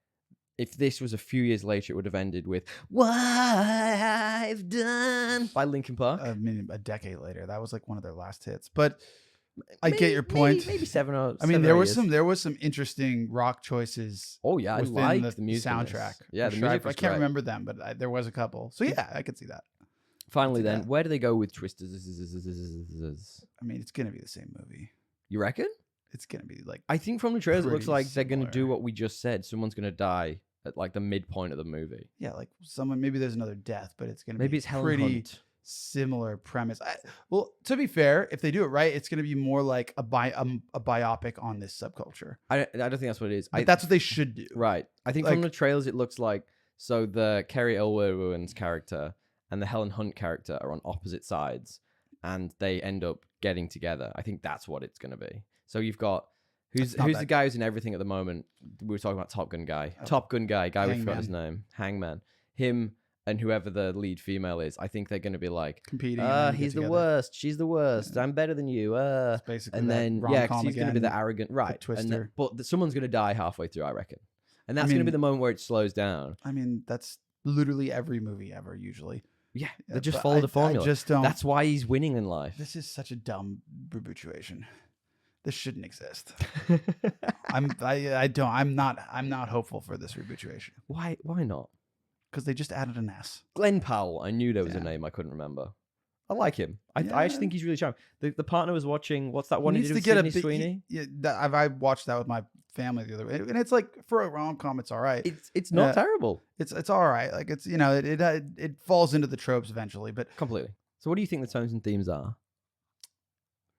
if this was a few years later, it would have ended with "What I've Done" by Linkin Park? I mean, a decade later, that was like one of their last hits. But I get your point. Maybe 7 or. I mean, there was some interesting rock choices. Oh yeah, I liked the music soundtrack. Yeah, the music. I can't remember them, but there was a couple. So yeah, I could see that. Finally, then, where do they go with Twisters? I mean, it's gonna be the same movie. You reckon? It's gonna be like. I think from the trailers, it looks like they're gonna do what we just said. Someone's gonna die at like the midpoint of the movie. Yeah, like someone. Maybe there's another death, but it's gonna maybe be it's Helen pretty Hunt. Similar premise. Well, to be fair, if they do it right, it's gonna be more like a biopic on this subculture. I don't think that's what it is. That's what they should do. Right. I think from the trailers, it looks like the Cary Elwes character and the Helen Hunt character are on opposite sides, and they end up getting together. I think that's what it's gonna be. So you've got. Who's the guy who's in everything at the moment? We were talking about Top Gun guy. We forgot his name. Hangman. Him and whoever the lead female is. I think they're going to be like competing. He's the worst. She's the worst. Yeah. I'm better than you. Basically, and then because he's going to be the arrogant right. Twister. But someone's going to die halfway through, I reckon. And that's going to be the moment where it slows down. I mean, that's literally every movie ever usually. Yeah, they just follow the formula. I just don't. That's why he's winning in life. This is such a dumb rebootuation. This shouldn't exist. I'm not hopeful for this rebootuation. Why not? Because they just added an S. Glen Powell. I knew there was a name I couldn't remember. I like him. I actually think he's really charming. The partner was watching. What's that one he did with Sydney Sweeney? I watched that with my family the other way, and it's like for a rom-com, it's all right. It's not terrible. It's all right. Like it's it falls into the tropes eventually, but completely. So what do you think the tones and themes are?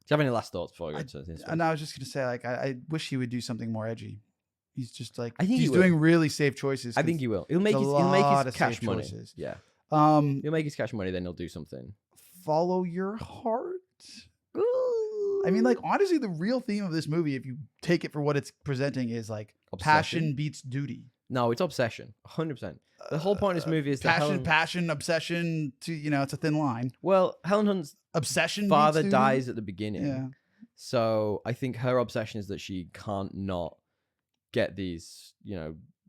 Do you have any last thoughts before I go into this? And I was just gonna say, like, I wish he would do something more edgy. He's just like, I think he's doing really safe choices. I think he will. He'll make his cash money. Choices. Yeah. He'll make his cash money, then he'll do something. Follow your heart. Ooh. I mean, like, honestly, the real theme of this movie, if you take it for what it's presenting, is like passion beats duty. No, it's obsession. 100%. The whole point of this movie is passion, obsession. It's a thin line. Well, Helen Hunt's obsession. Father dies at the beginning. Yeah. So I think her obsession is that she can't not get these,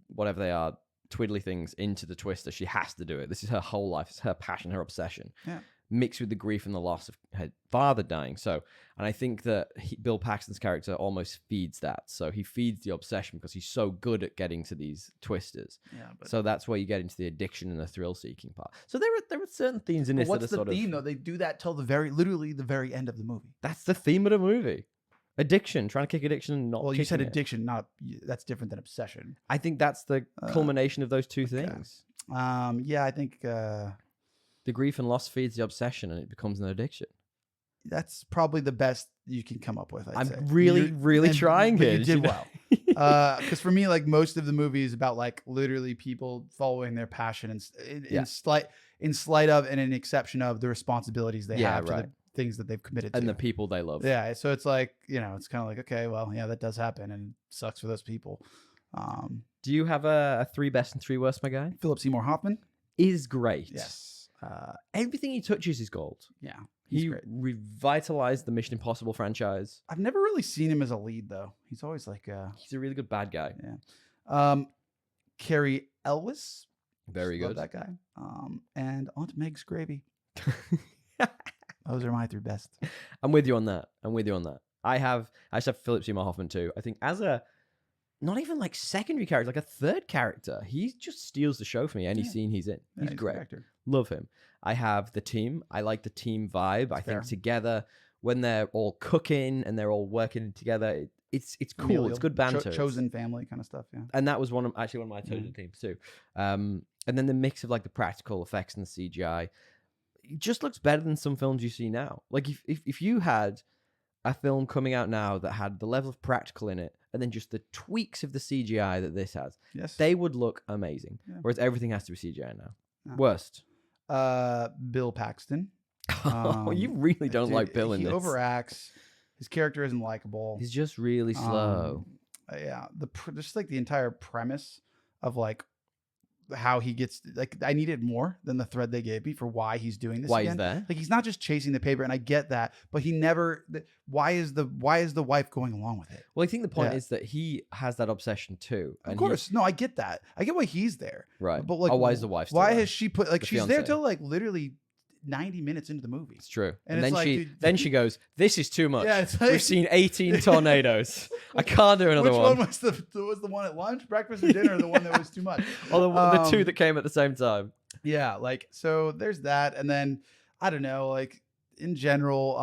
whatever they are, twiddly things into the twister. She has to do it. This is her whole life. It's her passion, her obsession. Yeah. mixed with the grief and the loss of her father dying. So, and I think that Bill Paxton's character almost feeds that. So he feeds the obsession because he's so good at getting to these twisters. Yeah, but So that's where you get into the addiction and the thrill-seeking part. So there are certain themes in this that are what's the sort theme of... though? They do that till literally the very end of the movie. That's the theme of the movie. Addiction, trying to kick addiction and not Well, you said kicking it. addiction, that's different than obsession. I think that's the culmination of those two things. Yeah, I think The grief and loss feeds the obsession and it becomes an addiction. that's probably the best you can come up with. I'd say. I'm really trying but here. You did well. Because for me, like most of the movie is about like literally people following their passion and in slight of and an exception of the responsibilities they have to the things that they've committed to. And the people they love. Yeah. So it's like, it's kind of like, okay, well, yeah, that does happen and it sucks for those people. Do you have a 3 best and 3 worst, my guy? Philip Seymour Hoffman Is great. Yes. Everything he touches is gold. Yeah. He Great. revitalized the Mission Impossible franchise. I've never really seen him as a lead though. He's always like He's a really good bad guy. yeah. Cary Elwes. Very Love good. that guy. And Aunt Meg's gravy. Those are my 3 best. I'm with you on that. I just have Philip Seymour Hoffman too. I think as a not even like secondary character, like a third character, he just steals the show for me. Any scene he's in, Yeah, he's a great. good actor. Love him. I have the team. I like the team vibe. I think together when they're all cooking and they're all working together, it's cool. Familial. It's good banter. Chosen family kind of stuff. Yeah. And that was one of my chosen teams too. And then the mix of like the practical effects and the CGI, it just looks better than some films you see now. Like if you had a film coming out now that had the level of practical in it and then just the tweaks of the CGI that this has, Yes. they would look amazing. Yeah. Whereas everything has to be CGI now. Yeah. Worst. Bill Paxton. You really don't Dude, like Bill in he this. overacts. His character isn't likable. He's just really slow. Yeah, just like the entire premise of like how he gets like I needed more than the thread they gave me for why he's doing this. Why again. he's there? Like he's not just chasing the paper, and I get that, but he never. Why is the wife going along with it? Well, I think the point Yeah. is that he has that obsession too. Of and course, no, I get that. I get why he's there. Right. But like, why is the wife still Why there? has she put like The she's there fiancé. till like literally 90 minutes into the movie? It's true. And And, it's then like, she dude, she goes, "This is too much. Yeah, it's like- We've seen 18 tornadoes. I can't do another Which one." one was the one at lunch, breakfast, or dinner? Or the one that was too much? Or the 2 that came at the same time. Yeah, like so there's that, and then I don't know, like in general,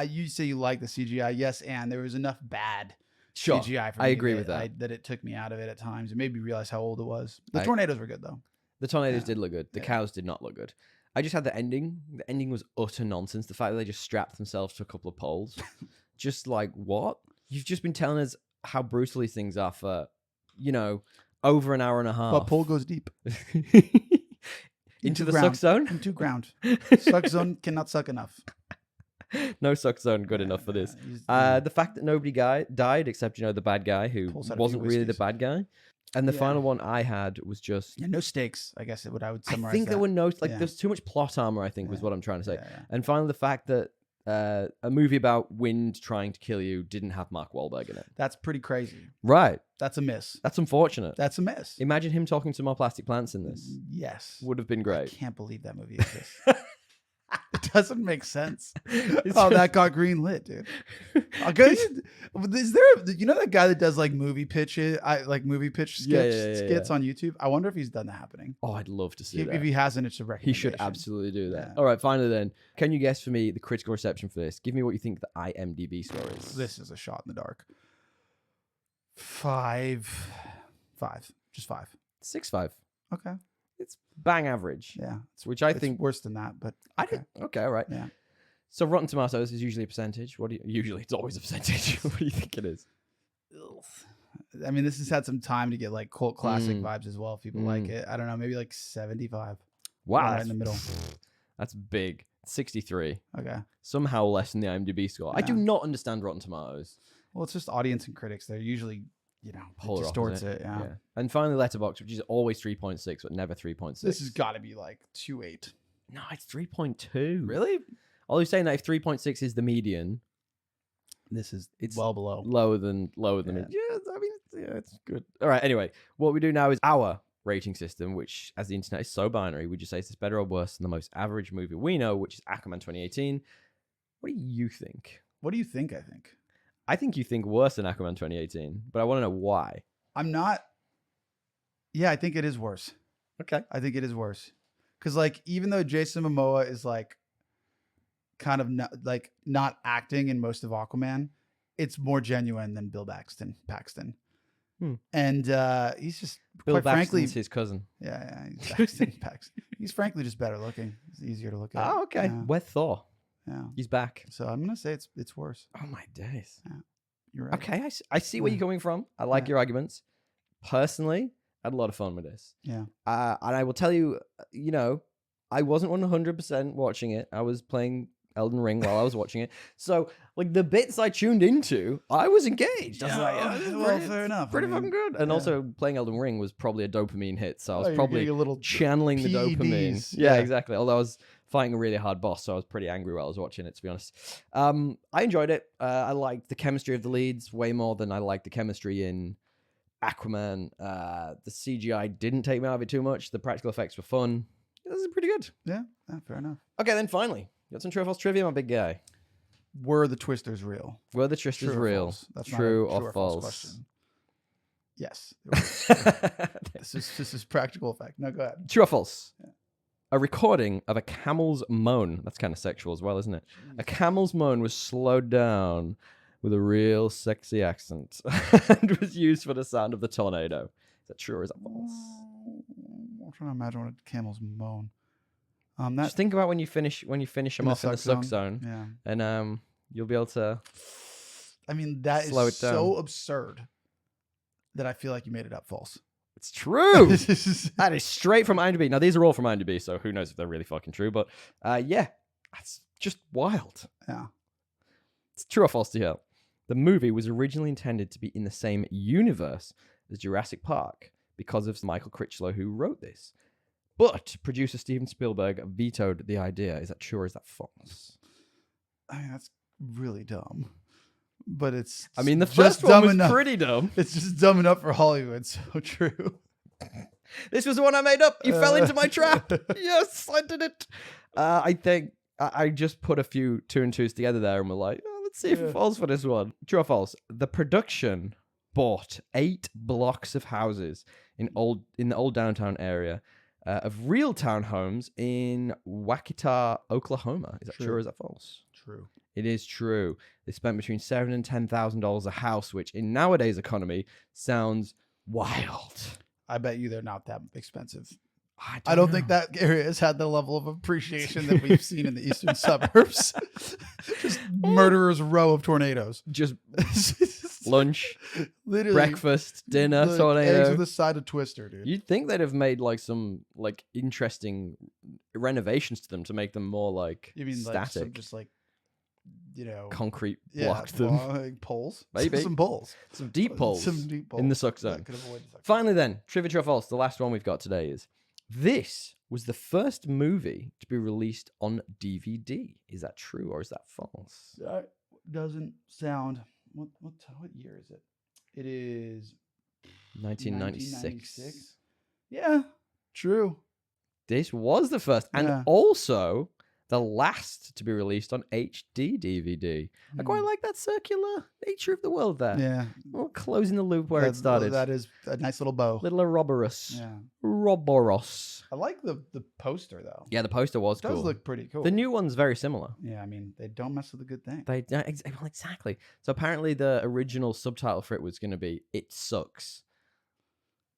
you say you like the CGI, yes, and there was enough bad Sure, CGI for I me agree with that. that it took me out of it at times. It made me realize how old it was. The I- tornadoes were good though. The tornadoes Yeah. did look good. The Yeah. cows did not look good. I just had the ending. The ending was utter nonsense. The fact that they just strapped themselves to a couple of poles. Just like, what? You've just been telling us how brutal these things are for, over an hour and a half. But pole goes deep Into the ground. suck zone? Into ground. Suck zone cannot suck enough. No suck zone good enough for this. The fact that nobody died except, the bad guy who Pulls out a few wasn't really the whiskeys. bad guy. And the Yeah. final one I had was just... Yeah, no stakes. I guess what I would I summarize. think there were no... Yeah. There's too much plot armor, I think, was Yeah. what I'm trying to say. Yeah. And finally, the fact that a movie about wind trying to kill you didn't have Mark Wahlberg in it. That's pretty crazy. Right. That's a miss. That's unfortunate. That's a miss. Imagine him talking to more plastic plants in this. Yes. Would have been I great. can't believe that movie exists. It doesn't make sense. It's Oh, just- that got green lit, dude. Okay, is there? That guy that does like movie pitch skits Yeah. on YouTube? I wonder if he's done The Happening. Oh, I'd love to see If that. he hasn't, it's a He recommendation. should absolutely do that. Yeah. All right, finally then. Can you guess for me the critical reception for this? Give me what you think the IMDb score is. This is a shot in the dark. 5. Just 5. 6.5. Okay. It's bang average. Yeah. Which I It's think... worse than that, but I okay. did. Okay, all right. Yeah. So Rotten Tomatoes is usually a percentage. Usually it's always a percentage. What do you think it is? I mean, this has had some time to get like cult classic vibes as well. If people like it, I don't know, maybe like 75. Wow. Right that's- in the middle. That's big. 63. Okay. Somehow less than the IMDb score. I do Yeah. not understand Rotten Tomatoes. Well, it's just audience and critics. They're usually, it Polar distorts opposite. it. Yeah. And finally, Letterboxd, which is always 3.6, but never 3.6. This has got to be like 2.8. No, it's 3.2. Really? Although saying that if 3.6 is the median, This is It's well below. lower than Yeah. median. Yeah, I mean, yeah, it's good. All right. Anyway, what we do now is our rating system, which, as the internet is so binary, would you say it's better or worse than the most average movie we know, which is Aquaman 2018? What do you think? What do you think? I think you think worse than Aquaman 2018, but I want to know why. I'm not. Yeah, I think it is worse. Okay. I think it is worse. Because, like, even though Jason Momoa is, like, kind of not acting in most of Aquaman, it's more genuine than Bill Paxton. And he's just, Bill quite frankly, Paxton's his cousin. yeah, he's Paxton. He's frankly just better looking. It's easier to look at. Oh, okay. Yeah. Where's Thor? Yeah. He's back. So I'm gonna say it's worse. Oh my days. Yeah. You're right. Okay, I see where you're coming from. I like your arguments. Personally, I had a lot of fun with this. Yeah. And I will tell you, I wasn't 100% watching it. I was playing Elden Ring while I was watching it. So, like, the bits I tuned into, I was engaged. I was like, fair enough. Pretty fucking good. And also, playing Elden Ring was probably a dopamine hit. So I was you're probably getting a little channeling the dopamine. PEDs. Yeah, Yeah. exactly. Although I was fighting a really hard boss, so I was pretty angry while I was watching it, to be honest. I enjoyed it. I liked the chemistry of the leads way more than I liked the chemistry in Aquaman. The CGI didn't take me out of it too much. The practical effects were fun. This is pretty good. Yeah, fair enough. Okay, then finally, you got some true or false trivia, my big guy. Were the twisters real? Were the twisters real? False? That's True not a or false? question. Yes. This is practical effect. No, go ahead. True or false? Yeah. A recording of a camel's moan. That's kind of sexual as well, isn't it? A camel's moan was slowed down with a real sexy accent and was used for the sound of the tornado. Is that true or is that false? I'm trying to imagine what a camel's moan. Just think about when you finish them off in the suck zone. Yeah. And you'll be able to. I mean, that slow is it down. so absurd that I feel like you made it up false. It's true. That is straight from IMDb. Now, these are all from IMDb, so who knows if they're really fucking true. But yeah, that's just wild. Yeah. It's true or false to you. The movie was originally intended to be in the same universe as Jurassic Park because of Michael Critchlow, who wrote this. But producer Steven Spielberg vetoed the idea. Is that true or is that false? I mean, that's really dumb. But it's. I mean, the just first one dumb was enough. pretty dumb. It's just dumb enough for Hollywood. So true. This was the one I made up. You fell into my trap. Yes, I did it. I think I just put a few 2 and 2s together there and we're like, oh, let's see if it falls for this one. True or false? The production bought 8 blocks of houses in the old downtown area of real townhomes in Waukita, Oklahoma. Is that true or is that false? True. It is true. They spent between $7,000 and $10,000 a house, which in nowadays economy sounds wild. I bet you they're not that expensive. I don't think that area has had the level of appreciation that we've seen in the eastern suburbs. Just murderer's row of tornadoes. Just lunch, Literally, breakfast, dinner, the tornado. eggs with the side of Twister, dude. You'd think they'd have made like some like interesting renovations to them to make them more like You mean static, like some just like, you know, concrete block them. Like poles, Maybe some poles, some deep poles in the suck zone. that could avoid the suck zone. Finally, then, trivia, true or false. The last one we've got today is this was the first movie to be released on DVD. Is that true or is that false? That doesn't sound. What year is it? It is 1996. Yeah, true. This was the first, and also the last to be released on HD DVD. I quite like that circular nature of the world there. Yeah. Well, closing the loop where it started. That is a nice little bow. Little Ouroboros. Yeah. Ouroboros. I like the poster though. Yeah, the poster was It does cool. look pretty cool. The new one's very similar. Yeah, I mean, they don't mess with a good thing. Well, exactly. So apparently the original subtitle for it was going to be "It Sucks."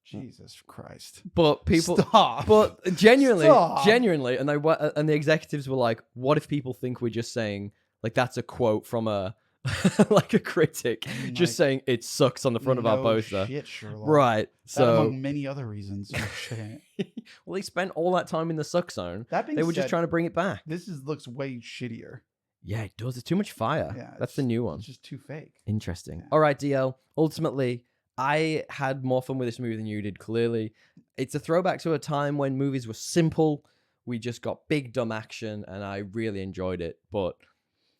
Jesus Christ. But people, Stop. but genuinely, Stop. and the executives were like, "What if people think we're just saying like that's a quote from a like a critic just saying it sucks on the front of our poster?" Shit, Sherlock. Right. That So among many other reasons. You shouldn't. well, they spent all that time in the suck zone. That being They were said, just trying to bring it back. This looks way shittier. Yeah, it does. It's too much fire. Yeah, That's the new one. It's just too fake. Interesting. Yeah. All right, DL. Ultimately, I had more fun with this movie than you did, clearly. It's a throwback to a time when movies were simple. We just got big, dumb action, and I really enjoyed it. But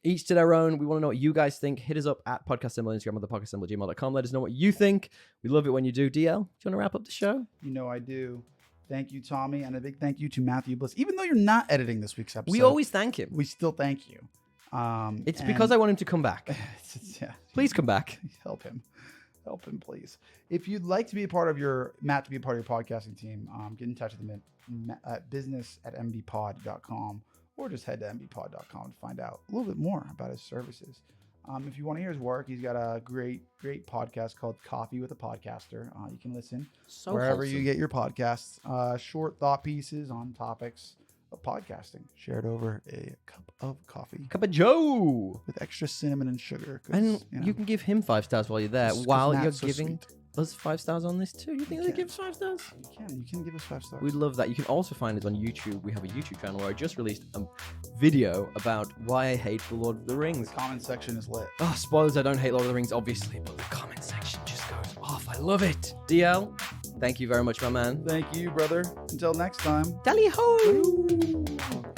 Each to their own. We want to know what you guys think. Hit us up at podcastassemble on Instagram or thepodcastassemble@gmail.com. Let us know what you think. We love it when you do. DL, do you want to wrap up the show? You know I do. Thank you, Tommy, and a big thank you to Matthew Bliss. Even though you're not editing this week's episode, We always thank him. we still thank you. It's because I want him to come back. Yeah, Please come back. help him, please. If you'd like to be a part of Matt to be a part of your podcasting team, get in touch with him at business@mbpod.com, or just head to mbpod.com to find out a little bit more about his services. If you want to hear his work, he's got a great podcast called Coffee with a Podcaster. You can listen wherever you get your podcasts. Short thought pieces on topics of podcasting, shared over a cup of coffee. Cup of Joe. With extra cinnamon and sugar. And you can give him 5 stars while you're there, 'Cause while Matt's you're so giving sweet. us 5 stars on this too. You think they can. give us 5 stars? You can give us 5 stars. We'd love that. You can also find us on YouTube. We have a YouTube channel where I just released a video about why I hate The Lord of the Rings. The comment section is lit. Oh, spoilers, I don't hate Lord of the Rings, obviously, but the comment section just goes off. I love it. DL, thank you very much, my man. Thank you, brother. Until next time. Tally ho!